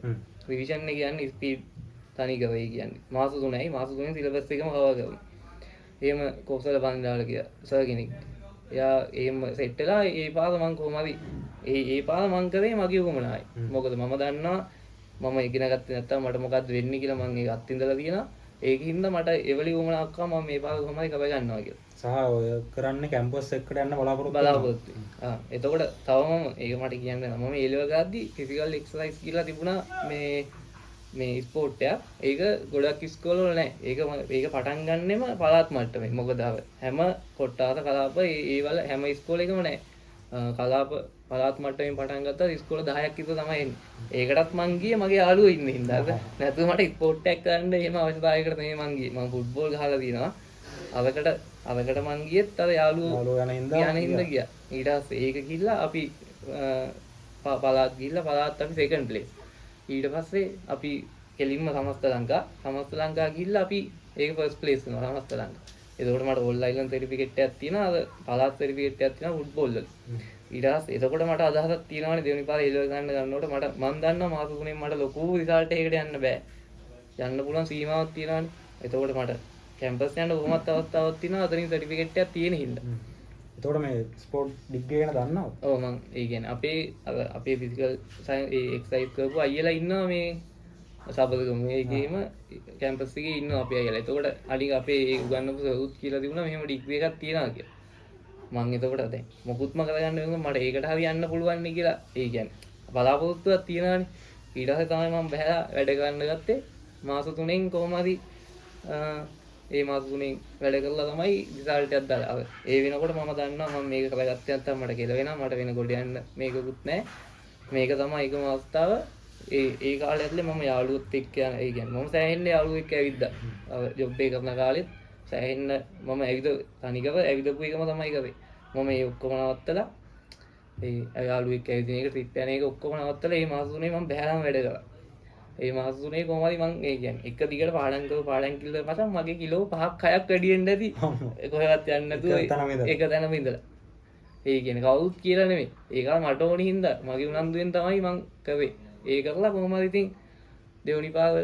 රිවිෂන් එක කියන්නේ ස්පීඩ් තනි කරේ කියන්නේ. මාස 3යි මාස 3ෙන් සිලබස් එකම කවර් කරනවා. එහෙම කෝසල බන්දාල කියලා සර් කෙනෙක්. එයා එහෙම සෙට් වෙලා ඒ පාර මං කොහොම හරි ඒ පාර මං කරේ මගේ උගමනායි. මොකද මම දන්නවා මම ඉගෙන ගත්තේ නැත්තම් මට මොකද්ද වෙන්නේ කියලා මං ඒක අත්විඳලා තියෙනවා. ඒකින්ද මට එවලි උගමනාවක් ආවා මම මේ පාර කොහොම හරි කව ගන්නවා කියලා. සහ ඔය කරන්නේ කැම්පස් එකට යන්න බලාපොරොත්තු එතකොට තවම ඒක මට කියන්න මම ඒ ලෙවල් ගාද්දි ෆිසිකල් එක්සර්සයිස් කියලා තිබුණා මේ ස්පෝර්ට් එක. ඒක ගොඩක් ඉස්කෝල වල නැහැ. ඒක පටන් ගන්නෙම පළාත් මට්ටමේ. මොකද හැම කොට්ටාස කලාප ඒවල හැම ඉස්කෝලේකම නැහැ. කලාප පළාත් මට්ටමින් පටන් ගත්තා ඉස්කෝල 10ක් විතර තමයි එන්නේ. ඒකටත් මං ගියේ මගේ යාළුවෝ ඉන්නේ හින්දා. නැතුව මට ස්පෝර්ට් එකක් කරන්න එහෙම අවශ්‍යතාවයකට තමයි මං ගියේ. මං ෆුට්බෝල් ගහලා තියෙනවා. අවකට මං ගියෙත් අර යාළුවෝ යන හින්දා ගියා. ඊට පස්සේ ඒක ගිහිල්ලා අපි පළාත් ගිහිල්ලා පළාත් අපි සෙකන්ඩ් ප්ලේස්. ඊට පස්සේ අපි කෙලින්ම සමස්ත ලංකා ගිහිල්ලා අපි ඒක ෆස්ට් ප්ලේස් වෙනවා සමස්ත ලංකා. එතකොට මට ඕල් අයිලන්ඩ් සර්ටිෆිකේට් එකක් තියෙනවා. අර පළාත් සර්ටිෆිකේට් එකක් තියෙනවා ෆුට්බෝල් වල. ඊට පස්සේ එතකොට මට අදහසක් තියෙනවානේ දෙවෙනි පාරේ එළව ගන්නකොට මම දන්නවා මාස 3ෙන් මට ලොකු රිසල්ට් එකකට යන්න බෑ. යන්න පුළුවන් සීමාවක් තියෙනවානේ. එතකොට මට කැම්පස් යන්න කොහොමත් අවස්ථාවක් තියෙනවා අතනින් සර්ටිෆිකේට් එකක් තියෙන හින්දා. එතකොට මේ ස්පෝර්ට් ඩිග්‍රී ගැන දන්නවද? ඔව් මම ඒ කියන්නේ අපේ ෆිසිකල් එක්සර්සයිස් කරපු අයියලා ඉන්නවා මේ සබදගම මේකේම කැම්පස් එකේ ඉන්නවා අපේ අයියලා. එතකොට අනික අපේ ඒ උගන්වපු සරුත් කියලා තිබුණා මෙහෙම ඩිග්‍රී එකක් තියනවා කියලා. මම එතකොට දැන් මොකුත්ම කරගන්න වෙනවා මට ඒකට හරි යන්න පුළුවන් නේ කියලා. ඒ කියන්නේ බලාපොරොත්තුවක් තියනවානේ. ඊට පස්සේ තමයි මම බහැලා වැඩ කරන්න ගත්තේ. මාස 3ෙන් කොහොම හරි ඒ මාස 3ෙන් වැඩ කරලා තමයි රිසල්ට් එකක් දාලා. ඒ වෙනකොට මම දන්නවා මම මේක කරගත්තේ නැත්නම් මට කෙල වෙනවා. මට වෙන ගොඩ යන්න මේකකුත් නැහැ. මේක තමයි එකම අවස්ථාව. ඒ කාලේ ඇතුලේ මම යාළුවොත් එක්ක යන ඒ කියන්නේ මම සෑහෙන්න යාළුවෝ එක්ක ඇවිද්දා. ජොබ් එක කරන කාලෙත් සෑහෙන්න මම තනිකව ඇවිදපු එකම තමයි කරේ. මම මේ ඔක්කොම නවත්තලා ඒ යාළුවෝ එක්ක ඇවිදින එක ට්‍රිප් යන එක ඔක්කොම නවත්තලා මේ මාස 3ේ මම බහැලාම වැඩ කරා. ඒ මාස 3ේ කොහොම හරි මම ඒ කියන්නේ එක දිගට පාඩම් කිල්ල පස්සේ මගේ කිලෝ 5ක් 6ක් වැඩි වෙන්න ඇති. කොහෙවත් යන්නේ නැතුව එක තැනම ඉඳලා. ඒ කියන්නේ කවුරුත් කියලා නෙමෙයි. ඒක මට ඕනි හින්දා මගේ උනන්දුවෙන් තමයි මං කරේ. ඒ කරලා කොහොම හරි ඉතින් දෙවනි පාර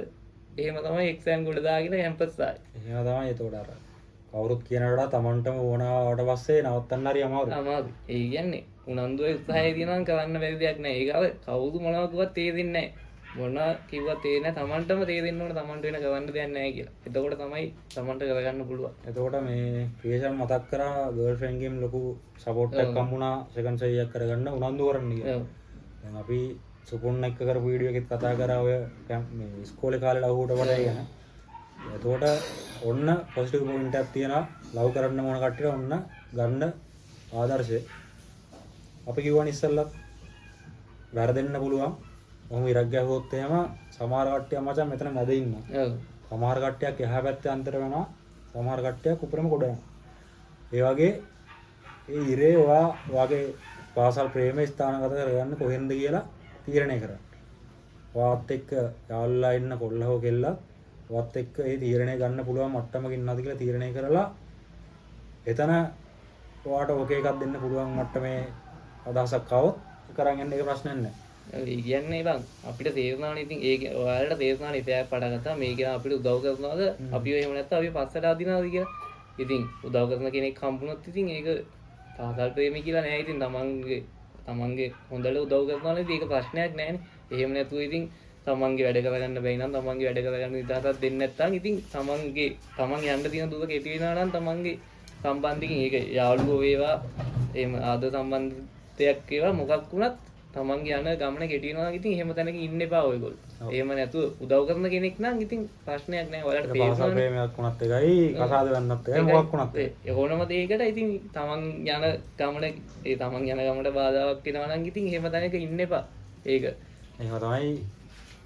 එහෙම තමයි එක්සෑම් ගොඩ දාගෙන කැම්පස් ආවේ. එහෙම තමයි එතකොට අර කවුරුත් කියනට වඩා Tamanටම ඕනාවට පස්සේ නවත්තන්න හරි අමාරුයි. අමාරුයි. ඒ කියන්නේ උනන්දුවේ උත්සාහය තියෙනවා කරන්න බැරි දෙයක් නෑ. ඒක අර කවුරු මොනවා කිව්වත් තේරෙන්නේ නෑ. මොනවා කිව්වත් තේරෙන්නේ නෑ. Tamanටම තේරෙන්න ඕන Tamanට වෙන කරන්න දෙයක් නෑ කියලා. එතකොට තමයි Tamanට කරගන්න පුළුවන්. එතකොට මේ ක්‍රියේෂන් මතක් කරා ගර්ල්ෆ්‍රෙන්ඩ් ගෙන් ලොකු සපෝට් එකක් හම්බුණා සෙකන්ඩ් සයි එකක් කරගන්න උනන්දු කරන්න කියලා. දැන් අපි සුපුන් එක්ක කරපු වීඩියෝ එකෙත් කතා කරා ඔය මේ ඉස්කෝලේ කාලේ ලව්වට වඩා ගැන. එතකොට ඔන්න පොසිටිව් පොයින්ට් එකක් තියෙනවා ලව් කරන්න ඕන කට්ටියට ඔන්න ගන්න ආදර්ශය. අපි කිව්වනේ ඉස්සෙල්ලත් වැරදෙන්න පුළුවන්. ඔහොම ඉරක් ගැහුවොත් එහෙම සමහර කට්ටිය මචං මෙතන මැද ඉන්නවා. ඔව්. සමහර කට්ටියක් එහා පැත්තේ අන්තර වෙනවා. සමහර කට්ටියක් උඩරම කොට යනවා. ඒ වගේ ඒ ඉරේ ඔයාගේ පාසල් ප්‍රේමයේ ස්ථානගත කරගන්න කොහෙන්ද කියලා තීරණය කරන්න. වාත් එක්ක යාළුලා ඉන්න කොල්ල හෝ කෙල්ල වත් එක්ක ඒ තීරණය ගන්න පුළුවන් මට්ටමක ඉන්නවද කියලා තීරණය කරලා එතන ඔයාට ඕකේ එකක් දෙන්න පුළුවන් මට්ටමේ අදහසක් આવොත් කරන් යන්න ඒක ප්‍රශ්නයක් නැහැ. ඒ කියන්නේ බං අපිට තේරුණානේ ඉතින් ඒක ඔයාලට තේරුණානේ ඉතින් පටගත්තා මේක අපිට උදව් කරනවාද අපි එහෙම නැත්නම් අපි පස්සට අදිනවද කියලා. ඉතින් උදව් කරන කෙනෙක් හම්බුනොත් ඉතින් ඒක පාසල් ප්‍රේමී කියලා නෑ. ඉතින් තමන්ගේ හොඳට උදව් කරනවනේ ඉතින් ඒක ප්‍රශ්නයක් නෑනේ. එහෙම නැතුව ඉතින් තමන්ගේ වැඩ කරගන්න බැයි නම් තමන්ගේ වැඩ කරගන්න විදිහටත් දෙන්නේ නැත්නම් ඉතින් තමන් යන්න තියෙන දුර කෙටි වෙනවා නම් තමන්ගේ සම්බන්ධකින් ඒක යාළුවෝ වේවා එහෙම ආද සම්බන්ධයක් වේවා මොකක් වුණත් තමන්ගේ යන ගමන කෙටිනවා ඉතින් එහෙම තැනක ඉන්න එපා ඔයගොල්ලෝ. එහෙම නැතුව උදව් කරන කෙනෙක් නම් ඉතින් ප්‍රශ්නයක් නැහැ. ඔයාලට පාසල් තේරෙනවා. ප්‍රේමයක් වුණත් එකයි කසාද වෙන්නත් එකයි මොකක් වුණත් එකයි. ඕනම දෙයකට ඉතින් තමන් යන ගමන ඒ තමන් යන ගමනට බාධාවක් වෙනවා නම් ඉතින් එහෙම තැනක ඉන්න එපා. ඒක එහෙම තමයි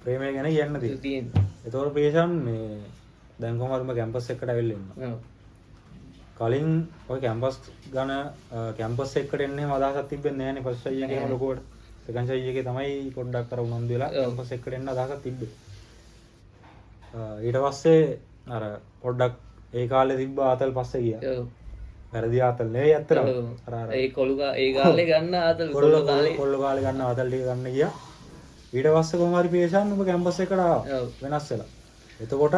ප්‍රේමය ගැන කියන්න තියෙන්නේ. ඒතකොට පේෂන් මේ දැන් කොහොමද මම කැම්පස් එකට ඇවිල්ලා ඉන්නවා. ඔව්. කලින් ඔය කැම්පස් ගන කැම්පස් එකට එන්නේ අදහසක් තිබෙන්නේ නැහැ නේ ෆස්ට් අයියේ එකේම ලොකුවට. සෙකන්ඩ් අයියේ එකේ තමයි පොඩ්ඩක් අර උනන්දු වෙලා කැම්පස් එකට එන්න අදහසක් තිබ්බේ. ඊට පස්සේ අර පොඩ්ඩක් ඒ කාලේ තිබ්බ ආතල් පස්සේ ගියා. ඔව්. වැරදි ආතල් නෙවෙයි ඇත්තටම. අර ඒ ඒ කාලේ ගන්න ආතල් කොල්ල කාලේ ගන්න ආතල් ටික ගන්න ගියා. ඊට පස්සේ කොහොම හරි පේෂන් ඔබ කැම්පස් එකට ආවා. වෙනස් වෙලා. එතකොට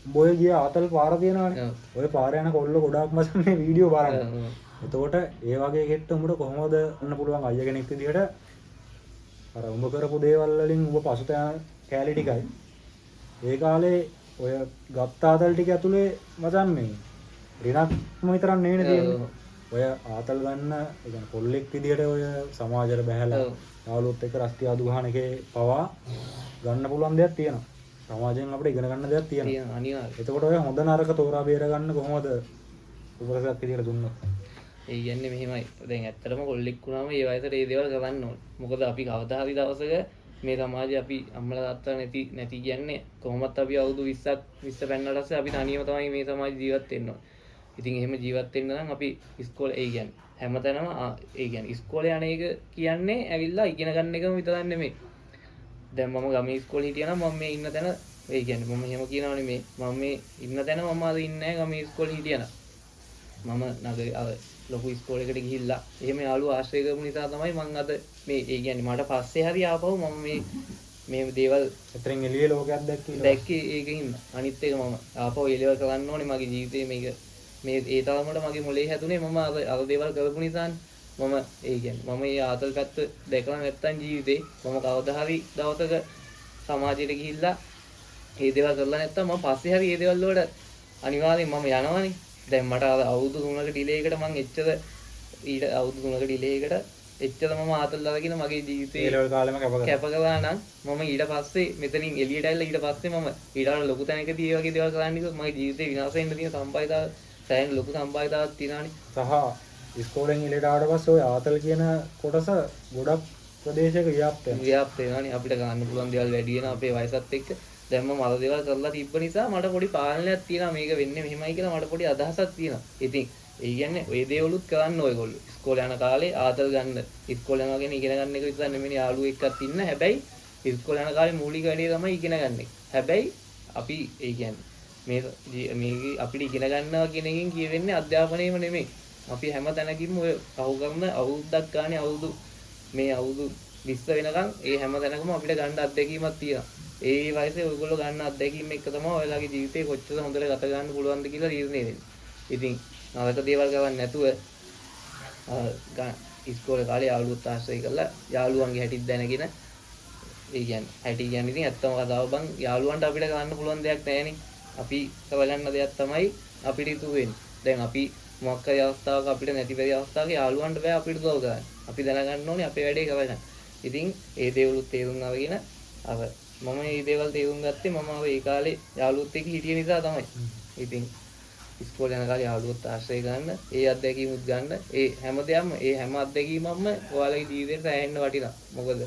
බොය ගිය ආතල් පාර තියෙනවානේ. ඔය පාර යන කොල්ල ගොඩාක් මස මේ වීඩියෝ බලනවා. එතකොට ඒ වගේ කෙට්ට උඹට කොහොමද ගන්න පුළුවන් අයියා කෙනෙක් විදිහට අර උඹ කරපු දේවල් වලින් උඹ පසුත යන කැලේ ටිකයි. ඒ කාලේ ඔය ගත්ත ආතල් ටික ඇතුලේ මචන් මේ රිනක්ම විතරක් නෙවෙයි තියෙන්නේ. ඔය ආතල් ගන්න ඒ කියන්නේ කොල්ලෙක් විදිහට ඔය සමාජයට බහැලා යාළුවොත් එක්ක රස්තිය අදු ගහන එකේ පවා ගන්න පුළුවන් දෙයක් තියෙනවා. සමාජයෙන් අපිට ඉගෙන ගන්න දෙයක් තියෙනවා. අනිවාර්යයෙන්. එතකොට ඔය හොඳ නරක තෝරා බේර ගන්න කොහොමද උපදෙසක් විදිහට දුන්නොත්? ඒ කියන්නේ මෙහෙමයි. දැන් ඇත්තටම කොල්ලෙක් වුණාම ඒ වයසට ඒ දේවල් කරන්න ඕන. මොකද අපි කවදා හරි දවසක මේ සමාජයේ අපි අම්මලා තාත්තලා නැති කියන්නේ කොහොමත් අපි අවුරුදු 20ක් 20 පෙන්නට පස්සේ අපි තනියම තමයි මේ සමාජේ ජීවත් වෙන්න ඕන. ඉතින් එහෙම ජීවත් වෙන්න නම් අපි ඉස්කෝලේ ඒ කියන්නේ හැමතැනම ඒ කියන්නේ ඉස්කෝලේ යන එක කියන්නේ ඇවිල්ලා ඉගෙන ගන්න එකම විතරක් නෙමෙයි. දැන් මම ගමේ ඉස්කෝලේ හිටියා නම් මම මේ ඉන්න තැන ඒ කියන්නේ මම එහෙම කියනවනේ මේ මම මේ ඉන්න තැන මම අද ඉන්නේ නැහැ ගමේ ඉස්කෝලේ හිටියා නම්. මම නගරේ ලොකු ඉස්කෝලේකට ගිහිල්ලා එහෙම යාළුවෝ ආශ්‍රය කරපු නිසා තමයි මම අද මේ ඒ කියන්නේ මට පස්සේ හරි ආපහු මම මේ දේවල් අතරින් එළියේ ලෝකයක් දැක්කේ ඒකින් අනිත් එක මම ආපහු එළියව කරන්න ඕනේ මගේ ජීවිතේ මේක මේ ඒ තරමට මගේ මොලේ හැදුනේ මම අර දේවල් කරපු නිසානේ. මම ඒ කියන්නේ මම මේ ආතල් පැත්ත දැකලා නැත්තම් ජීවිතේ මම කවදා හරි දවසක සමාජයට ගිහිල්ලා මේ දේවල් කරලා නැත්තම් මම පස්සේ හරි මේ දේවල් වලට අනිවාර්යෙන් මම යනවනේ. දැන් මට අවුරුදු 3ක ඩිලේ එකට මම එච්චර ඊට අවුරුදු 3ක ඩිලේ එකට එච්චර මම ආතල් අරගෙන මගේ ජීවිතේ ඒ ලෙවල් කාලෙම කැප කළා නම් මම ඊට පස්සේ මෙතනින් එළියට ඇවිල්ලා ඊට පස්සේ මම ඊට වඩා ලොකු තැනකදී මේ වගේ දේවල් කරන්න ගියොත් මගේ ජීවිතේ විනාශ වෙන්න තියෙන සම්භාවිතාව සෑහෙන ලොකු සම්භාවිතාවක් තියෙනවානේ. සහ ඉස්කෝලෙන් එළියට ආවට පස්සේ ඔය ආතල් කියන කොටස ගොඩක් ප්‍රදේශයක ව්‍යාප්ත වෙනවානේ. අපිට ගන්න පුළුවන් දේවල් වැඩි වෙනවා අපේ වයසත් එක්ක. දැන් මම අර දේවල් කරලා තිබ්බ නිසා මට පොඩි පාලනයක් තියෙනවා මේක වෙන්නේ මෙහෙමයි කියලා මට පොඩි අදහසක් තියෙනවා. ඉතින් ඒ කියන්නේ ඔය දේවලුත් කරන්න ඔයගොල්ලෝ. ඉස්කෝලේ යන කාලේ ආතල් ගන්න. ඉස්කෝලේ යනවා කියන්නේ ඉගෙන ගන්න එක විතරක් නෙමෙයි යාළුවෝ එක්කත් ඉන්න. හැබැයි ඉස්කෝලේ යන කාලේ මූලික වැඩේ තමයි ඉගෙන ගන්න එක. හැබැයි අපි ඒ කියන්නේ මේ අපිට ඉගෙන ගන්නවා කියන එකෙන් කියවෙන්නේ අධ්‍යාපනයම නෙමෙයි. අපි හැම තැනකින්ම ඔය පහු කරන අවුරුද්දක් ගානේ අවුරුදු 20 වෙනකන් ඒ හැම තැනකම අපිට ගන්න අත්දැකීමක් තියෙනවා. ඒ වයසේ ඔයගොල්ලෝ ගන්න අත්දැකීම් එක්ක තමයි ඔයාලගේ ජීවිතේ කොච්චර හොඳට ගත ගන්න පුළුවන්ද කියලා තීරණය වෙන්නේ. ඉතින් නරක දේවල් කරන්නේ නැතුව ඉස්කෝලේ කාලේ යාළුවොත් ආශ්‍රය කරලා යාළුවන්ගේ හැටිත් දැනගෙන ඒ කියන්නේ හැටි කියන්නේ ඉතින් ඇත්තම කතාව බං යාළුවන්ට අපිට ගන්න පුළුවන් දෙයක් නැහැනේ. අපි කවලන්න දෙයක් තමයි අපිට ඉතුරු වෙන්නේ. දැන් අපි මොකක් හරි අවස්ථාවක අපිට නැති වෙයි අවස්ථාවක යාළුවන්ට බෑ අපිට උදව් කරන්න. අපි දැනගන්න ඕනේ අපේ වැඩේ කරගන්න. ඉතින් ඒ දේවලුත් තේරුම් අරගෙන මම මේ දේවල් තේරුම් ගත්තේ මම ඒ කාලේ යාළුවොත් එක්ක හිටිය නිසා තමයි. ඉතින් ඉස්කෝලේ යන කාලේ යාළුවොත් ආශ්‍රය ගන්න, ඒ අත්දැකීමුත් ගන්න, ඒ හැම අත්දැකීමක්ම ඔයාලගේ ජීවිතේට සෑහෙන්න වටිනවා. මොකද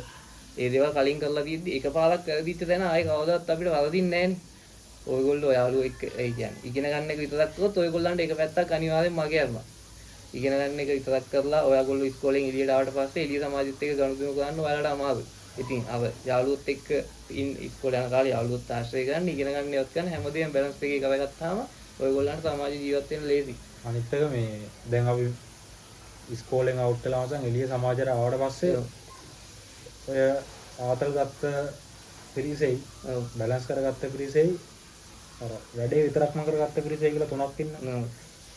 ඒ දේවල් කලින් කරලා තියෙද්දි එකපාරක් කරදිච්ච තැන ආයේ කවදාවත් අපිට වරදින්නේ නැහනේ. ඔයගොල්ලෝ යාළුවෝ එක්ක ඒ කියන්නේ ඉගෙන ගන්න එක විතරක් කරොත් ඔයගොල්ලන්ට එක පැත්තක් අනිවාර්යෙන් මගේ යනවා. ඉගෙන ගන්න එක විතරක් කරලා ඔයාගොල්ලෝ ඉස්කෝලෙන් එළියට ආවට පස්සේ එළිය සමාජෙත් එක්ක ගනුදෙනු කරන්න ඔයාලට අමාරුයි. ඉතින් යාළුවොත් එක්ක ඉස්කෝලේ යන කාලේ යාළුවොත් ආශ්‍රය ගන්න ඉගෙන ගන්න ඉවත් කරන හැමදේම බැලන්ස් එකේ කරගත්තාම ඔයගොල්ලන්ට සමාජ ජීවත් වෙන්න ලේසි. අනිත් එක මේ දැන් අපි ඉස්කෝලෙන් අවුට් වෙලා නැසන් එළිය සමාජයට ආවට පස්සේ ඔය ආතල් ගත්ත පිරිසෙයි බැලන්ස් කරගත්ත පිරිසෙයි අර වැඩේ විතරක්ම කරගත්ත පිරිසෙයි කියලා තුනක් ඉන්නවා.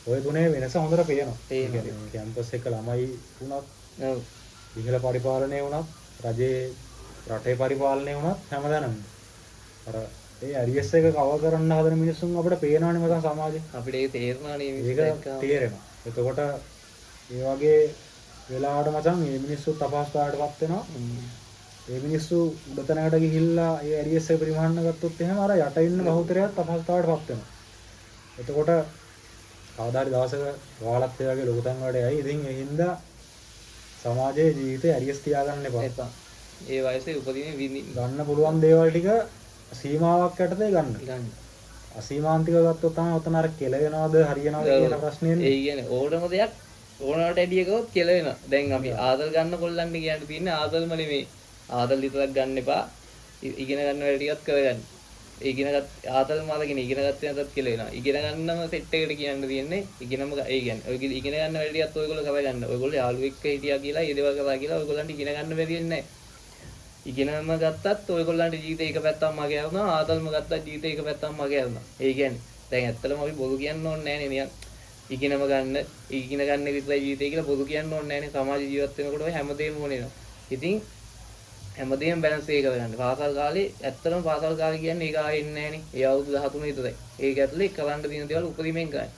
ඔය තුනේ වෙනස හොඳට පේනවා. ඒ කියන්නේ කැම්පස් එක ළමයි වුණත් ඉහළ පරිපාලනය වුණත් රජයේ රටේ පරිපාලනය වුණත් හැමදාම අර ඒ ඇරියස් එක කවර් කරන්න හදන මිනිස්සුන් අපිට පේනවනේ මචං සමාජේ. අපිට ඒක තේරෙනවානේ මේක තේරෙනවා. එතකොට මේ වගේ වෙලාවට මචං මේ මිනිස්සුත් අපහසුතාවයටපත් වෙනවා. ඒ මිනිස්සු උඩතැනකට ගිහිල්ලා ඒ ඇරියස් එක පරිමාන්න ගත්තොත් එහෙම අර යට ඉන්න බහුතරයත් අපහසුතාවයටපත් වෙනවා. එතකොට කවදා හරි දවසක ඔයාලත් ඒ වගේ ලොකු තැන් වලට යයි. ඉතින් ඒ හින්දා සමාජයේ ජීවිතේ ඇරියස් තියාගන්න එපා. ඒ වයසේ උපදින ගන්න පුළුවන් දේවල් ටික සීමාවක් යටතේ ගන්න. අසීමාන්තික ගත්තොත් තමයි ඔතන අර කෙලවෙනවද හරියනවද කියන ප්‍රශ්නේ එන්නේ. ඒ කියන්නේ ඕනම දෙයක් ඕනවට ඇඩිය ගොත් කෙලවෙනවා. දැන් අපි ආදල් ගන්න කොල්ලන්ට කියන්න තියෙන්නේ ආදල්ම නෙමෙයි. ආදල් විතරක් ගන්න එපා. ඉගෙන ගන්න වැඩ ටිකක් කරගන්න. ඉගෙනගත් ආදල්ම අරගෙන ඉගෙන ගත්තේ නැතත් කෙලවෙනවා. ඉගෙන ගන්නම සෙට් එකට කියන්න තියෙන්නේ ඉගෙනම ඒ කියන්නේ ඔය ඉගෙන ගන්න වැඩ ටිකත් ඔයගොල්ලෝ කරගන්න. ඔයගොල්ලෝ යාළුවෙක් එක්ක හිටියා කියලා ඒ දේවල් කරා කියලා ඔයගොල්ලන්ට ඉගෙන ගන්න බැරි වෙන්නේ නැහැ. ඉගෙනම ගත්තත් ඔයගොල්ලන්ට ජීවිතේ එක පැත්තක් මගේ යනවා. ආදල්ම ගත්තත් ජීවිතේ එක පැත්තක් මගේ යනවා. ඒ කියන්නේ දැන් ඇත්තටම අපි බොරු කියන්න ඕනේ නැහැ නේ. ඉගෙනම ගන්න ඉගෙන ගන්න විතරයි ජීවිතේ කියලා බොරු කියන්න ඕනේ නැහැ නේ. සමාජ ජීවත් වෙනකොට ඔය හැමදේම ඕනේ නෝ. ඉතින් හැමදේම බැලන්ස් එක කරගන්න. පාසල් කාලේ ඇත්තටම පාසල් කාලේ කියන්නේ ඒක ආයෙ එන්නේ නැහැ නේ. ඒ අවුරුදු 13 විතරයි. ඒක ඇතුලේ කරන්න තියෙන දේවල් උපරිමයෙන් ගන්න.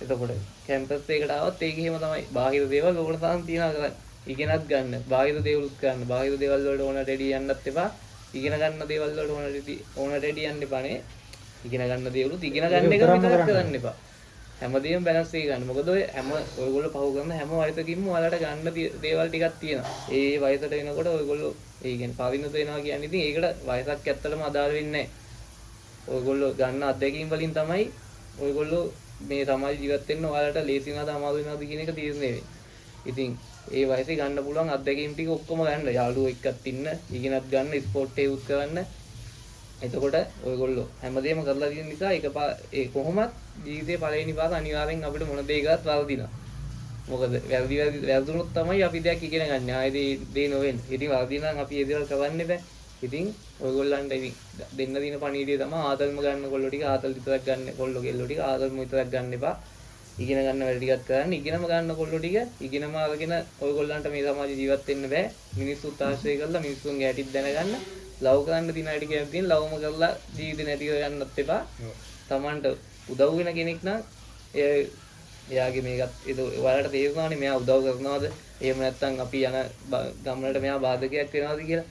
එතකොට කැම්පස් එකකට ආවත් ඒක එහෙම තමයි. බාහිර දේවල් ඕකට තරම් තියනවා කරන්න. ඉගෙනත් ගන්න. බාහිර දේවලුත් ගන්න. බාහිර දේවල් වලට ඕන රෙඩි යන්නත් එපා. ඉගෙන ගන්න දේවල් වලට ඕන රෙඩි යන්න එපා නේ. ඉගෙන ගන්න දේවලුත් ඉගෙන ගන්න එක විතරක් කරන්න එපා. හැමදේම බැලන්ස් එක ගන්න. මොකද ඔය හැම ඔයගොල්ලෝ පහු කරන හැම වයසකින්ම ඔයාලට ගන්න දේවල් ටිකක් තියෙනවා. ඒ වයසට එනකොට ඔයගොල්ලෝ ඒ කියන්නේ පරිණත වෙනවා කියන්නේ ඉතින් ඒකට වයසක් ඇත්තටම අදාළ වෙන්නේ නැහැ. ඔයගොල්ලෝ ගන්න අත්දැකීම් වලින් තමයි ඔයගොල්ලෝ මේ සමාජ ජීවත් වෙන්න ඔයාලට ලේසි වෙනවද අමාරු වෙනවද කියන එක තීරණය වෙන්නේ. ඉතින් ඒ වයසේ ගන්න පුළුවන් අත්දැකීම් ටික ඔක්කොම ගන්න. යාළුවෝ එක්කත් ඉන්න, ඉගෙනත් ගන්න, ස්පෝර්ට් එක යූස් කරන්න. එතකොට ඔයගොල්ලෝ හැමදේම කරලා තියෙන නිසා ඒ කොහොමත් ජීවිතේ පළවෙනි පාර අනිවාර්යෙන් අපිට මොන දෙයකවත් වරදිනවා. මොකද වැරදුනොත් තමයි අපි දෙයක් ඉගෙන ගන්න. ආයේ දේ නොවෙන්නේ. ඉතින් වරදිනා නම් අපි ඒ දේවල් කරන්න බෑ. ඉතින් ඔයගොල්ලන්ට ඉතින් දෙන්න දින පණිවිඩය තමයි ආදල්ම ගන්න කොල්ලෝ ටික ආදල් විතරක් ගන්න කොල්ලෝ කෙල්ලෝ ටික ආදල්ම විතරක් ගන්න එපා. ඉගෙන ගන්න වැඩ ටිකක් කරන්න. ඉගෙනම ගන්න කොල්ලෝ ටික ඉගෙනම අරගෙන ඔයගොල්ලන්ට මේ සමාජ ජීවත් වෙන්න බෑ. මිනිස්සුත් ආශ්‍රය කරලා මිනිස්සුන්ගේ හැටිත් දැනගන්න. ලව් කරන්න දින වැඩි කියලා තියෙන ලව්ම කරලා ජීවිතේ නැති කරගන්නත් එපා. Tamanට උදව් වෙන කෙනෙක් නම් එයාගේ මේකත් ඒක ඔයාලට තේරුණානේ මෙයා උදව් කරනවද? එහෙම නැත්නම් අපි යන ගමනට මෙයා බාධකයක් වෙනවද කියලා.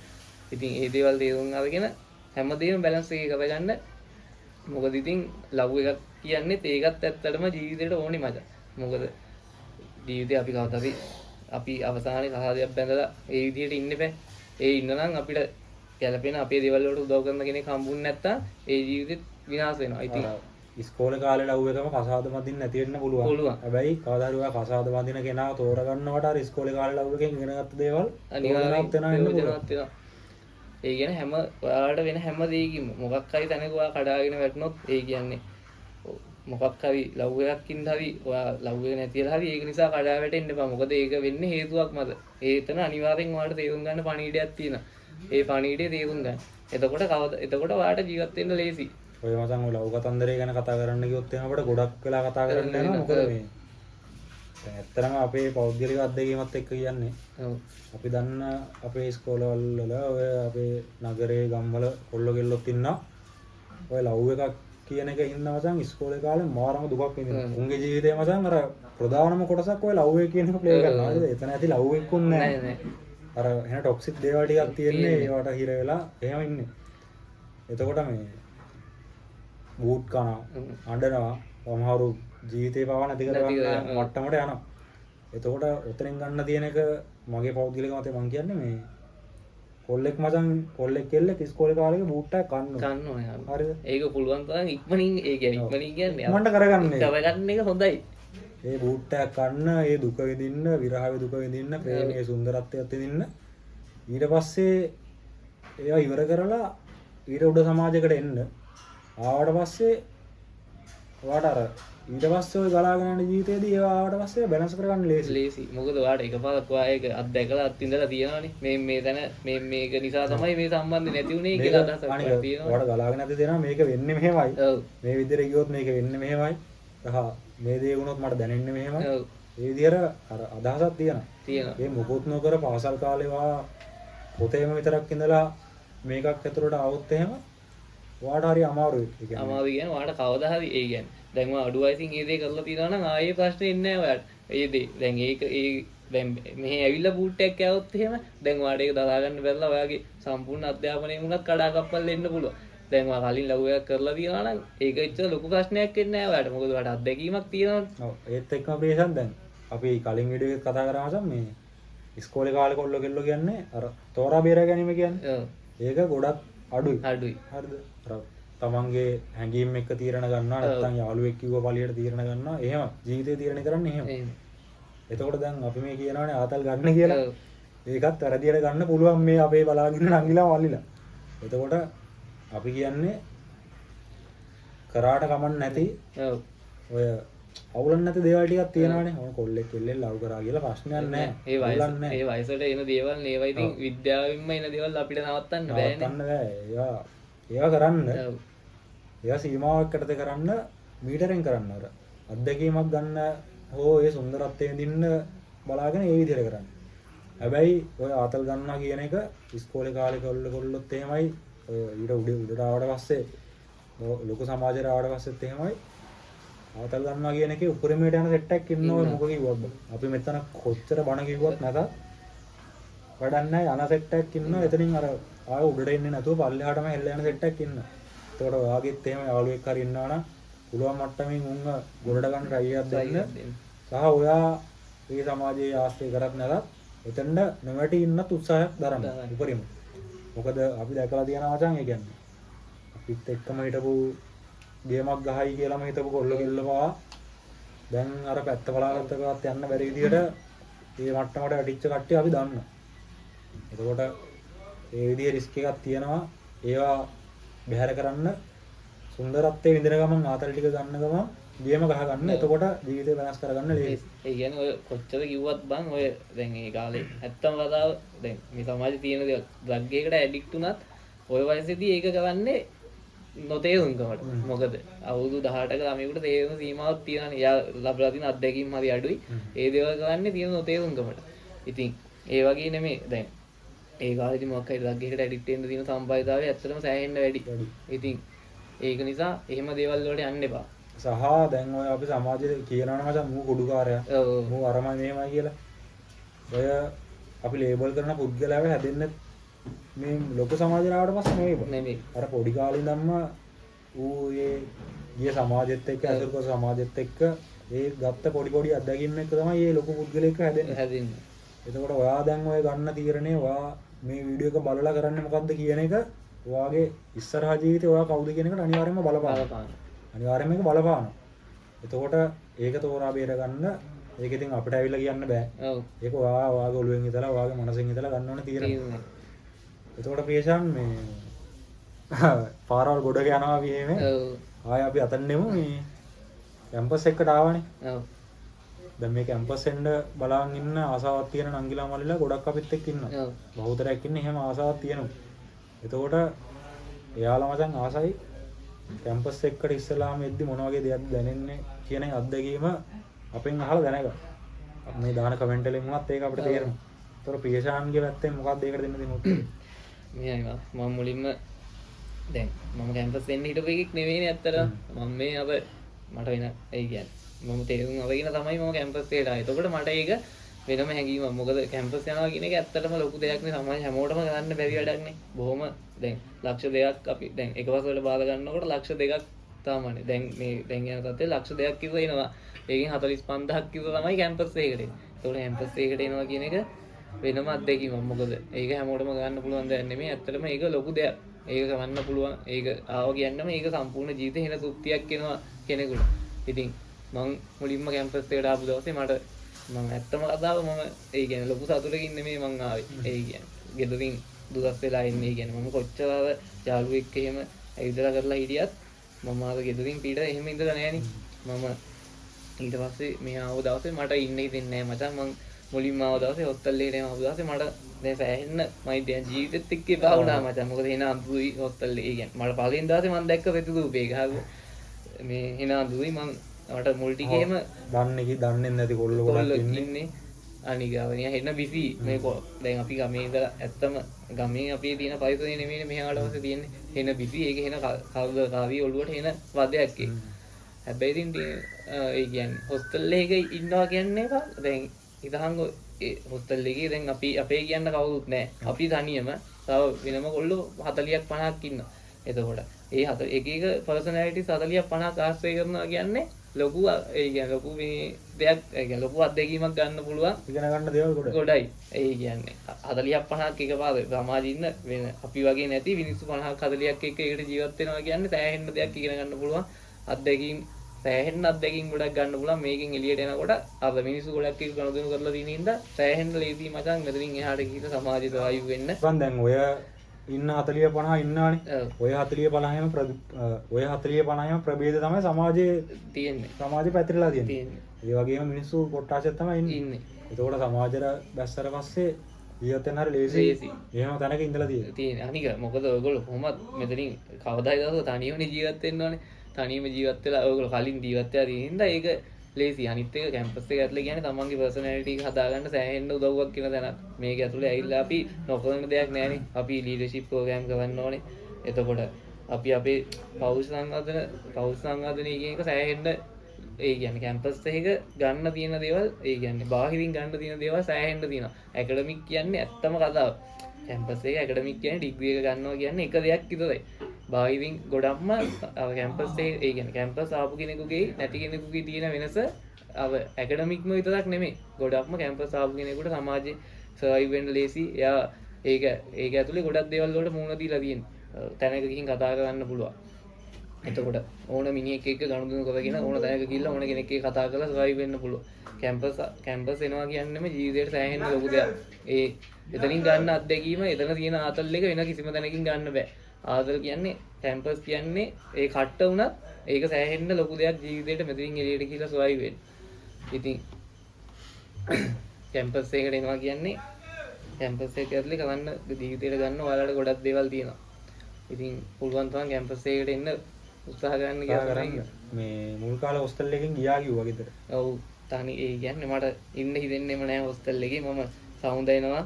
ඉතින් ඒ දේවල් තේරුම් අරගෙන හැමදේම බැලන්ස් එකේ කරගන්න. මොකද ඉතින් ලව් එකක් කියන්නේ ඒකත් ඇත්තටම ජීවිතේට ඕනේ මචං. මොකද ජීවිතේ අපි කවදාවත් අපි අවසානයේ සහදයක් බැඳලා ඒ විදිහට ඉන්න බෑ. ඒ ඉන්න නම් අපිට ගැලපෙන අපේ දේවල් වලට උදව් කරන කෙනෙක් හම්බුනේ නැත්තම් ඒ ජීවිතෙත් විනාශ වෙනවා. ඉතින් ඉස්කෝලේ කාලේ ලව් එකම කසාද බඳින්න නැති වෙන්න පුළුවන්. හැබැයි කවදා හරි ඔයා කසාද බඳින කෙනාව තෝරගන්නවට අර ඉස්කෝලේ කාලේ ලව් එකෙන් ඉගෙනගත්ත දේවල් අනිවාර්යයෙන්ම වෙනවා. ඒ කියන්නේ හැම ඔයාලට වෙන හැම දෙයකින්ම මොකක් හරි තැනක ඔයා කඩාගෙන වැටුනොත් ඒ කියන්නේ මොකක් හරි ලව් එකකින් හරි ඔයා ලව් එක නැතිලා හරි ඒක නිසා කඩා වැටෙන්න එපා. මොකද ඒක වෙන්නේ හේතුවක් මත. ඒතන අනිවාර්යෙන් ඔයාලට තේරුම් ගන්න පණිවිඩයක් තියෙනවා. ඒ පණිවිඩය තේරුම් ගන්න. එතකොට ඔයාලට ජීවත් වෙන්න ලේසි. ඔය මචං ඔය ලව් කතන්දරය ගැන කතා කරන්න ගියොත් එහෙනම් අපිට ගොඩක් වෙලා කතා කරන්න යනවා. මොකද මේ දැන් ඇත්තටම අපේ පෞද්ගලික අත්දැකීමත් එක්ක කියන්නේ. ඔව්. අපි දන්න අපේ ඉස්කෝලවල වල ඔය අපේ නගරේ ගම්වල කොල්ලෝ කෙල්ලොත් ඉන්නවා. ඔය ලව් එකක් කියන එක හින්දා මචං ඉස්කෝලේ කාලේ මාරම දුකක් විඳිනවා. උන්ගේ ජීවිතේ මචං අර ප්‍රධානම කොටසක් ඔය ලව් එක කියන එක ප්ලේ කරනවා. හරිද? එතන ඇති ලව් එකකුත් නැහැ. නෑ. අර එන ටොක්සික් දේවල් ටිකක් තියෙන්නේ ඒවට හිර වෙලා එහෙම ඉන්නේ. එතකොට මේ බූට් කනවා අඬනවා සමහරු ජීවිතේ පවා නැති කරගන්න මට්ටමට යනවා. එතකොට ඔතනින් ගන්න තියෙන එක මගේ පෞද්ගලික මතය මම කියන්නේ මේ කොල්ලෙක් මචං කොල්ලෙක් කෙල්ලෙක් ඉස්කෝලේ කාලේ බූට් එකක් කන්නවා. හරිද? ඒක පුළුවන් තරම් ඉක්මනින් ඒ කියන්නේ ඉක්මනින් කියන්නේ මන්ට කරගන්න එක හොඳයි. ඒ බූට් එකක් කන්න ඒ දුක විඳින්න විරහවේ දුක විඳින්න ප්‍රේමයේ සුන්දරත්වයත් විඳින්න ඊට පස්සේ ඒවා ඉවර කරලා ඊට උඩ සමාජයකට එන්න ආවට පස්සේ ඔයාට අර ඊට පස්සේ ඔය ගලාගෙන යන ජීවිතේදී ඒවා ආවට පස්සේ බැලන්ස් කරගන්න ලේසි. මොකද ඔයාට එකපාරක් ඔයා ඒක අත්දැකලා අත්විඳලා තියෙනවානේ. මේ තැන මේක නිසා තමයි මේ සම්බන්ධය නැති වුනේ කියලා අදහසක් තියෙනවා. ඔයාට ගලාගෙන ඇති දෙනවා මේක වෙන්නේ මෙහෙමයි. මේ විදිහට ගියොත් මේක වෙන්නේ මෙහෙමයි. මේ දේ වුණොත් මට දැනෙන්නේ මෙහෙමයි. ඒ විදිහට අර අදහසක් තියෙනවා. ඒ මොකොත් නොකර පාසල් කාලේ වා පොතේම විතරක් ඉඳලා මේකක් ඇතුළට આવොත් එහෙම ඔයාට හරි අමාරුයි. අමාරු කියන්නේ ඔයාට කවදා හරි ඒ කියන්නේ දැන් ඔයා අඩු වයසින් ඒ දේ කරලා තියෙනවා නම් ආයේ ප්‍රශ්නේ ඉන්නේ නැහැ ඔයාට. ඒ දේ දැන් ඒක දැන් මෙහි ඇවිල්ලා බූට් එකක් කෑවොත් එහෙම දැන් ඔයාලට ඒක දරා ගන්න බැරිලා ඔයාගේ සම්පූර්ණ අධ්‍යාපනය වුණත් කඩා කප්පල් වෙන්න පුළුවන්. දැන් ඔයා කලින් ලඝුයක් කරලා තියනවා නම් ඒක ඇත්තට ලොකු ප්‍රශ්නයක් වෙන්නේ නැහැ ඔයාලට. මොකද ඔයාලට අත්දැකීමක් තියෙනවා. ඔව් ඒත් එක්කම ප්‍රේෂන් දැන් අපි කලින් වීඩියෝ එකක් කතා කරා මචං මේ ඉස්කෝලේ කාලේ කොල්ලෝ කෙල්ලෝ කියන්නේ අර තෝරා බේරා ගැනීම කියන්නේ. ඔව්. ඒක ගොඩක් අඩුයි. අඩුයි. හරිද? අර තමන්ගේ හැඟීම් එක්ක තීරණ ගන්නවා නැත්නම් යාළුවෙක් කිව්ව පළියට තීරණ ගන්නවා. එහෙම ජීවිතේ තීරණය කරන්නේ එහෙම. එහෙම. එතකොට දැන් අපි මේ කියනවානේ ආතල් ගන්න කියලා. ඔව්. ඒකත් වැරදියට ගන්න පුළුවන් මේ අපේ බලාගෙන නංගිලා මල්ලිලා. එතකොට අපි කියන්නේ කරාට කමක් නැති ඔව්. ඔය අවුලක් නැති දේවල් ටිකක් තියෙනවානේ. ඔය කොල්ලෙක් කෙල්ලෙක් ලව් කරා කියලා ප්‍රශ්නයක් නැහැ. ඒ අවුලක් නැහැ. ඒ වයසට එන දේවල් ඒවා ඉතින් විද්‍යාවෙන්ම එන දේවල් අපිට නවත්තන්න බෑනේ. නවත්තන්න බෑ. ඒවා කරන්න ඔව්. ඒවා සීමාවක් යටතේ කරන්න මීටරෙන් කරන්න අර අත්දැකීමක් ගන්න හෝ ඒ සුන්දරත්වය විඳින්න බලාගෙන ඒ විදිහට කරන්න. හැබැයි ඔය ආතල් ගන්නවා කියන එක ඉස්කෝලේ කාලේ කොල්ලොත් එහෙමයි ඔය ඊට උඩට ආවට පස්සේ ලොකු සමාජයට ආවට පස්සෙත් එහෙමයි ආතල් ගන්නවා කියන එකේ උපරිමයට යන සෙට් එකක් ඉන්නවා මොකද කිව්වද අපි මෙතන කොච්චර බණ කිව්වත් නැතත් වැඩක් නැහැ යන සෙට් එකක් ඉන්නවා එතනින් අර ආය උඩට එන්නේ නැතුව පල්ලෙහාටම හෙල්ල යන සෙට් එකක් ඉන්නවා. ඒකට ඔයාගෙත් එහෙම යාළුවෙක් හරි ඉන්නවා නම් පුළුවන් මට්ටමින් උන්ව ගොඩට ගන්න try එකක් දෙන්න. සහ ඔයා මේ සමාජයේ ආශ්‍රය කරත් නැතත් එතනට නොවැටි ඉන්නත් උත්සාහයක් දරන්න උපරිම. මොකද අපි දැකලා තියෙනවා මචං ඒ කියන්නේ අපිත් එක්කම හිටපු ගේමක් ගහයි කියලාම හිටපු කොල්ල කෙල්ලපා දැන් අර පැත්ත බලාගත්තකවත් යන්න බැරි විදිහට මේ මට්ටමට වැටිච්ච කට්ටිය අපි දන්නවා. එතකොට ඒ විදිහේ රිස්ක් එකක් තියෙනවා. ඒවා බැහැර කරන්න සුන්දරත්වයේ විඳින ගමන් ආතල් ටික ගන්න ගමන් ගේම ගහ ගන්න. එතකොට ජීවිතේ වෙනස් කරගන්න ලේසි. ඒ කියන්නේ ඔය කොච්චර කිව්වත් බං ඔය දැන් මේ කාලේ ඇත්තම කතාව දැන් මේ සමාජයේ තියෙන දේ ඩ්‍රග් එකකට ඇඩික්ට් වුණත් ඔය වයසේදී ඒක කරන්නේ නොතේරුම්කමට. මොකද අවුරුදු 18ක ළමයෙකුට තේරුම් සීමාවක් තියෙනවානේ. යා ලබලා තියෙන අත්දැකීම් හරි අඩුයි. ඒ දේවල් කරන්නේ තියෙන නොතේරුම්කමට. ඉතින් ඒ වගේ නෙමෙයි දැන් ඒ කාලේදී මොකක් හරි ඩ්‍රග් එකකට ඇඩික්ට් වෙන්න තියෙන සම්භාවිතාවය ඇත්තටම සෑහෙන්න වැඩි. ඉතින් ඒක නිසා එහෙම දේවල් වලට යන්න එපා. සහ දැන් ඔය අපි සමාජයේ කියනවනේ මචං මූ කුඩුකාරයා. මූ අරමයි මෙහෙමයි කියලා. ඔය අපි ලේබල් කරන පුද්ගලයාව හැදෙන්නේ මේ ලොකු සමාජයට ආවට පස්සේ නෙමෙයි. අර පොඩි කාලේ ඉඳන්ම ඌ ඒ ගිය සමාජෙත් එක්ක අසුර කර සමාජෙත් එක්ක ඒ ගත්ත පොඩි පොඩි අත්දැකීම් එක්ක තමයි මේ ලොකු පුද්ගලයෙක් හැදෙන්නේ. එතකොට ඔයා දැන් ඔය ගන්න තීරණය ඔයා මේ වීඩියෝ එක බලලා කරන්නේ මොකද්ද කියන එක ඔයාගේ ඉස්සරහා ජීවිතේ ඔයා කවුද කියන එකට අනිවාර්යයෙන්ම බලපානවා. අනිවාර්යයෙන්ම මේක බලපානවා. එතකොට ඒක තෝරා බේර ගන්න ඒක ඉතින් අපිට ඇවිල්ලා කියන්න බෑ. ඔව්. ඒක ඔයාගේ ඔළුවෙන් ඉඳලා ඔයාගේ මනසෙන් ඉඳලා ගන්න ඕන තීරණය. එතකොට ප්‍රේෂන් මේ පාරවල් ගොඩක යනවා අපි එහෙම. ඔව්. ආයෙ අපි අතන්නෙමු මේ කැම්පස් එකට ආවනේ. ඔව්. දැන් මේ කැම්පස් එන්න බලාගෙන ඉන්න ආසාවක් තියෙන නංගිලා මල්ලිලා ගොඩක් අපිත් එක්ක ඉන්නවා. ඔව්. බහුතරයක් ඉන්නේ එහෙම ආසාවක් තියෙනවා. එතකොට එයාලා මචං ආසයි කැම්පස් එකට ඉස්සලාම එද්දි මොන වගේ දෙයක්ද දැනෙන්නේ කියන අත්දැකීම අපෙන් අහලා දැනගන්න. මේ දාන කමෙන්ට් වලින් වුණත් ඒක අපිට තේරෙනවා. ඒතර ප්‍රියශාන්ගේ පැත්තෙන් මොකක්ද ඒකට දෙන්න දෙන්නේ උත්තර? මෙයයි මම මුලින්ම දැන් මම කැම්පස් එන්න හිටපු එකෙක් නෙවෙයිනේ ඇත්තටම. මම මේ අර මට වෙන ඒ කියන්නේ මම තේරුම් අරගෙන තමයි මම කැම්පස් එකට ආවේ. එතකොට මට ඒක වෙනම හැඟීමක්. මොකද කැම්පස් යනවා කියන එක ඇත්තටම ලොකු දෙයක් නේ. සමාජ හැමෝටම කරන්න බැරි වැඩක් නේ. බොහොම දැන් ලක්ෂ 2ක් අපි දැන් එක වසරකට බාර ගන්නකොට ලක්ෂ 2ක් තමයි. දැන් මේ දැන් යන තත්ත්වයේ ලක්ෂ 2ක් කිව්ව එනවා. ඒකෙන් 45000ක් කිව්ව තමයි කැම්පස් එකකට එන්නේ. ඒතකොට කැම්පස් එකකට එනවා කියන එක වෙනම අත්දැකීමක්. මොකද ඒක හැමෝටම ගන්න පුළුවන් දෙයක් නෙමෙයි. ඇත්තටම ඒක ලොකු දෙයක්. ඒක කරන්න පුළුවන්. ඒක ආව කියන්නම ඒක සම්පූර්ණ ජීවිතේ වෙන තෘප්තියක් එනවා කෙනෙකුට. ඉතින් මම මුලින්ම කැම්පස් එකට ආපු දවසේ මට මම ඇත්තම කතාව මම ඒ කියන්නේ ලොකු සතුටකින් නෙමෙයි මං ආවේ. ඒ කියන්නේ ගෙදරින් දුරස් වෙලා ඉන්නේ. ඒ කියන්නේ මම කොච්චර යාළුවෙක් එහෙම ඇවිදලා කරලා හිටියත් මම ආව ගෙදරින් පිට එහෙම ඉඳලා නෑනේ. මම ඊට පස්සේ මේ ආව දවසේ මට ඉන්න හිතෙන්නේ නෑ මචං. මං මුලින්ම ආව දවසේ හොස්ටල් එකට ආව දවසේ මට දැන් සෑහෙන්න මයි දැන් ජීවිතෙත් එක්ක එපා වුණා මචං. මොකද එන අඳුයි හොස්ටල් එකේ. ඒ කියන්නේ මට පළවෙනි දවසේ මං දැක්ක ප්‍රතිරූපේ ගහව මේ එන අඳුයි මං මට මුල් ටිකේම දන්නේ නැති කොල්ලෝ ගොඩක් ඉන්නේ. අනිගාවනිය හෙන්න බිසි මේ දැන් අපි ගමේ ඉඳලා ඇත්තම ගමේ අපේ තියෙන පරිසරය නෙමෙයිනේ මෙහාට පස්සේ තියෙන්නේ. හෙන බිසි ඒක හෙන කාවී ඔළුවට හෙන වදයක් ඒක. හැබැයි ඉතින් ඒ කියන්නේ හොස්ටල් එකක ඉන්නවා කියන්නේ දැන් ඉතහංග හොස්ටල් එකේ දැන් අපි අපේ කියන්න කවුරුත් නැහැ. අපි තනියම තව වෙනම කොල්ලෝ 40ක් 50ක් ඉන්නවා. එතකොට ඒ එක එක පර්සනැලිටිස් 40ක් 50ක් ආශ්‍රය කරනවා කියන්නේ ලොකු ඒ කියන්නේ ලොකු මේ දෙයක් ඒ කියන්නේ ලොකු අත්දැකීමක් ගන්න පුළුවන් ඉගෙන ගන්න දේවල් ගොඩයි. ඒ කියන්නේ 40ක් 50ක් එකපාර සමාජයේ ඉන්න වෙන අපි වගේ නැති මිනිස්සු 50ක් 40ක් එක්ක එකට ජීවත් වෙනවා කියන්නේ සෑහෙන්න දෙයක් ඉගෙන ගන්න පුළුවන් අත්දැකීම් සෑහෙන්න අත්දැකීම් ගොඩක් ගන්න පුළුවන් මේකෙන් එළියට එනකොට අර මිනිස්සු ගොඩක් එක්ක ගනුදෙනු කරලා තියෙන හින්දා සෑහෙන්න ලේසි මචං මෙතනින් එහාට ගිහින් සමාජයට ආයු වෙන්න. දැන් ඔය ඉන්න 40 50 ඉන්නවනේ. ඔය 40 50ම ඔය 40 50ම ප්‍රභේද තමයි සමාජයේ තියෙන්නේ. සමාජේ පැතිරලා තියෙන්නේ. ඒ වගේම මිනිස්සු කොට්ටාසෙත් තමයි ඉන්නේ. එතකොට සමාජයට බැස්සර පස්සේ ජීවත් වෙන හරිය ලේසි. එහෙම තැනක ඉඳලා තියෙන්නේ. අනික මොකද ඔයගොල්ලෝ කොහොමත් මෙතනින් කවදායි දවසක තනියමනේ ජීවත් වෙන්න ඕනේ. තනියම ජීවත් වෙලා ඔයගොල්ලෝ කලින් ජීවත් වෙලා තියෙන හින්දා ඒක ලේසි. අනිත් එක කැම්පස් එක ඇතුලේ කියන්නේ තමන්ගේ පර්සනැලිටි එක හදාගන්න සෑහෙන්න උදව්වක් වෙන තැනක්. මේක ඇතුලේ ඇවිල්ලා අපි නොකරන දෙයක් නෑනේ. අපි ලීඩර්ෂිප් ප්‍රෝග්‍රෑම් කරන්න ඕනේ. එතකොට අපි අපේ පෞෂ සංවර්ධනය කියන එක සෑහෙන්න ඒ කියන්නේ කැම්පස් එක ගන්න තියෙන දේවල් ඒ කියන්නේ බාහිරින් ගන්න තියෙන දේවල් සෑහෙන්න තියෙනවා. ඇකඩමික් කියන්නේ ඇත්තම කතාව. කැම්පස් එක ඇකඩමික් කියන්නේ ඩිග්‍රී එක ගන්නවා කියන්නේ එක දෙයක් විතරයි. බාහිරින් ගොඩක්ම කැම්පස් එකේ ඒ කියන්නේ කැම්පස් ආපු කෙනෙකුගේ නැති කෙනෙකුගේ තියෙන වෙනස ඇකඩමික්ම විතරක් නෙමෙයි. ගොඩක්ම කැම්පස් ආපු කෙනෙකුට සමාජයේ සර්වයිව් වෙන්න ලේසි. එයා ඒක ඇතුලේ ගොඩක් දේවල් වලට මුහුණ දීලා තියෙනවා. තැනක ගිහින් කතා කරන්න පුළුවන්. එතකොට ඕන මිනිහෙක් එක්ක ගනුදෙනු කරගෙන ඕන තැනක ගිහිල්ලා ඕන කෙනෙක් එක්ක කතා කරලා සර්වයිව් වෙන්න පුළුවන්. කැම්පස් එනවා කියන්නේම ජීවිතේට සෑහෙන ලොකු දෙයක්. එතනින් ගන්න අත්දැකීම එතන තියෙන ආතල් එක වෙන කිසිම තැනකින් ගන්න බෑ. ආතල් කියන්නේ කැම්පස් කියන්නේ ඒ කට්ට වුණත් ඒක සෑහෙන්න ලොකු දෙයක් ජීවිතේට මෙතනින් එළියට ගිහිල්ලා සර්වයිව් වෙන්න. ඉතින් කැම්පස් එකට එනවා කියන්නේ කැම්පස් එක ඇතුලේ කරන්න ජීවිතේට ගන්න ඔයාලට ගොඩක් දේවල් තියෙනවා. ඉතින් පුළුවන් තරම් කැම්පස් එකකට එන්න උත්සාහ ගන්න කියලා මේ මුල් කාලේ හොස්ටල් එකකින් ගියා කිව්වා ගෙදර. ඔව් තනි ඒ කියන්නේ මට ඉන්න හිතෙන්නේම නැහැ හොස්ටල් එකේ. මම සවුන්ඩ් එනවා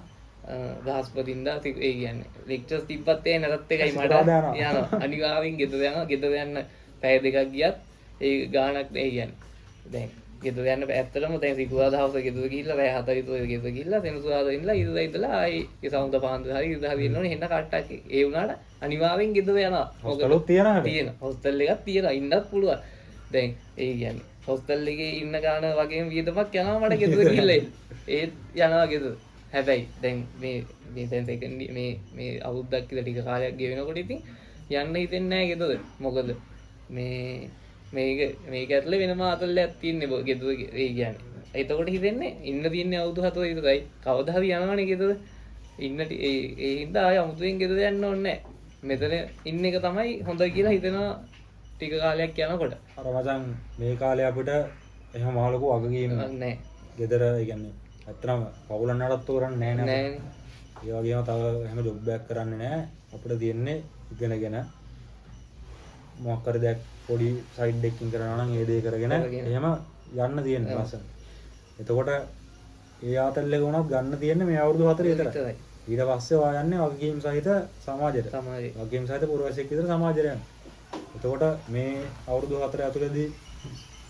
බ්‍රහස්පතින්දා ඒ කියන්නේ ලෙක්චර්ස් තිබ්බත් ඒ නැතත් එකයි මට යනවා. අනිවාර්යෙන් ගෙදර යනවා. ගෙදර යන්න පැය දෙකක් ගියත් ඒ ගාණක් ඒ කියන්නේ. දැන් ගෙදර යන්න ඇත්තටම දැන් සිකුරාදා හවස ගෙදර ගිහිල්ලා පැය 4 විතර ගෙදර ගිහිල්ලා සෙනසුරාදා ඉඳලා ඉඳලා ආයි ඒ සවුන්ඩ් පාන්දර හරි ඉඳලා හරි එන්න ඕනේ. හෙන්න කට්ටක් ඒ වුණාට අනිවාර්යෙන් ගෙදර යනවා. හොස්ටලුත් තියෙනවා. හොස්ටල් එකක් තියෙනවා. ඉන්නත් පුළුවන්. දැන් ඒ කියන්නේ හොස්ටල් එකේ ඉන්න ගාන වගේම වියදමක් යනවා මට ගෙදර ගිහිල්ලා ඒත් යනවා ගෙදර. හැබැයි දැන් මේ දැන් සෙකන්ඩ් මේ අවුරුද්දක් විතර ටික කාලයක් ගිය වෙනකොට ඉතින් යන්න හිතෙන්නේ නැහැ ගෙදර. මොකද මේක ඇතුලේ වෙනම අතල්ලයක් තියෙන්නේ ගෙදර ඒ කියන්නේ. එතකොට හිතෙන්නේ ඉන්න තියෙන්නේ අවුරුදු 4 විතරයි. කවදා හරි යනවනේ ගෙදර. ඒ හින්දා ආය අමුතුවෙන් ගෙදර යන්න ඕනේ නැහැ. මෙතන ඉන්න එක තමයි හොඳ කියලා හිතෙනවා ටික කාලයක් යනකොට. අර මචං මේ කාලේ අපිට එහෙම මහලොකු වගකීම් නැහැ. ගෙදර ඒ කියන්නේ ඇත්තටම පවුල නඩත්තු කරන්නේ නැහැ නේ. ඒ වගේම තව එහෙම ජොබ් එකක් කරන්නේ නැහැ. අපිට තියෙන්නේ ඉගෙනගෙන මොකක් හරි දෙයක් පොඩි සයිඩ් එකකින් කරනවා නම් ඒ දේ කරගෙන එහෙම යන්න තියෙන ලස්සන. එතකොට ඒ ආතල් එක උනත් ගන්න තියෙන්නේ මේ අවුරුදු 4 විතරයි. ඊට පස්සේ ඔයා යන්නේ වගකීම් සහිත සමාජයට. වගකීම් සහිත පුරවැසියෙක් විතර සමාජයට යනවා. එතකොට මේ අවුරුදු 4 ඇතුළතදී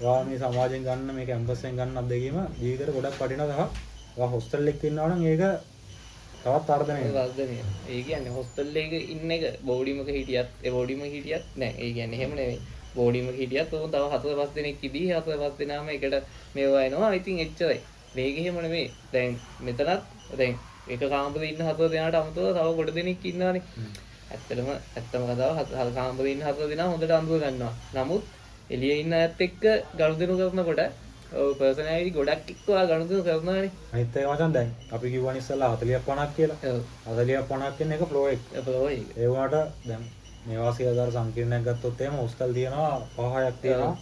ඔයා මේ සමාජයෙන් ගන්න මේ කැම්පස් එකෙන් ගන්න අත්දැකීම ජීවිතේට ගොඩක් වටිනවා. සහ ඔයා හොස්ටල් එකක ඉන්නවා නම් ඒක තවත් වර්ධනය. ඒ කියන්නේ හොස්ටල් එකක ඉන්න එක බෝඩිමක හිටියත් ඒ බෝඩිමක හිටියත් නෑ. ඒ කියන්නේ එහෙම නෙවෙයි. බෝඩිමක හිටියත් උන් තව 4-5 දෙනෙක් ඉදී 4-5 දෙනාම එකට මේවා එනවා. ඉතින් එච්චරයි. මේක එහෙම නෙවෙයි. දැන් මෙතනත් දැන් එක කාමරේ ඉන්න 4 දෙනාට අමතරව තව කොට දෙනෙක් ඉන්නවානේ. ඇත්තම කතාව කාමරේ ඉන්න 4 දෙනා හොඳට අඳුර ගන්නවා. නමුත් එළියේ ඉන්න අයත් එක්ක ගනුදෙනු කරනකොට පර්සනැලිටි ගොඩක් එක්ක ගනුදෙනු කරනවානේ. අනිත් එක මචං දැන් අපි කිව්වනේ ඉස්සෙල්ලා 40ක් 50ක් කියලා. 40ක් 50ක් කියන එක ෆ්ලෝ එක. ඒ වුණාට දැන් මේ වාසියදාර සංකීර්ණයක් ගත්තොත් එහෙම හොස්ටල් තියෙනවා 5-6ක් තියෙනවා.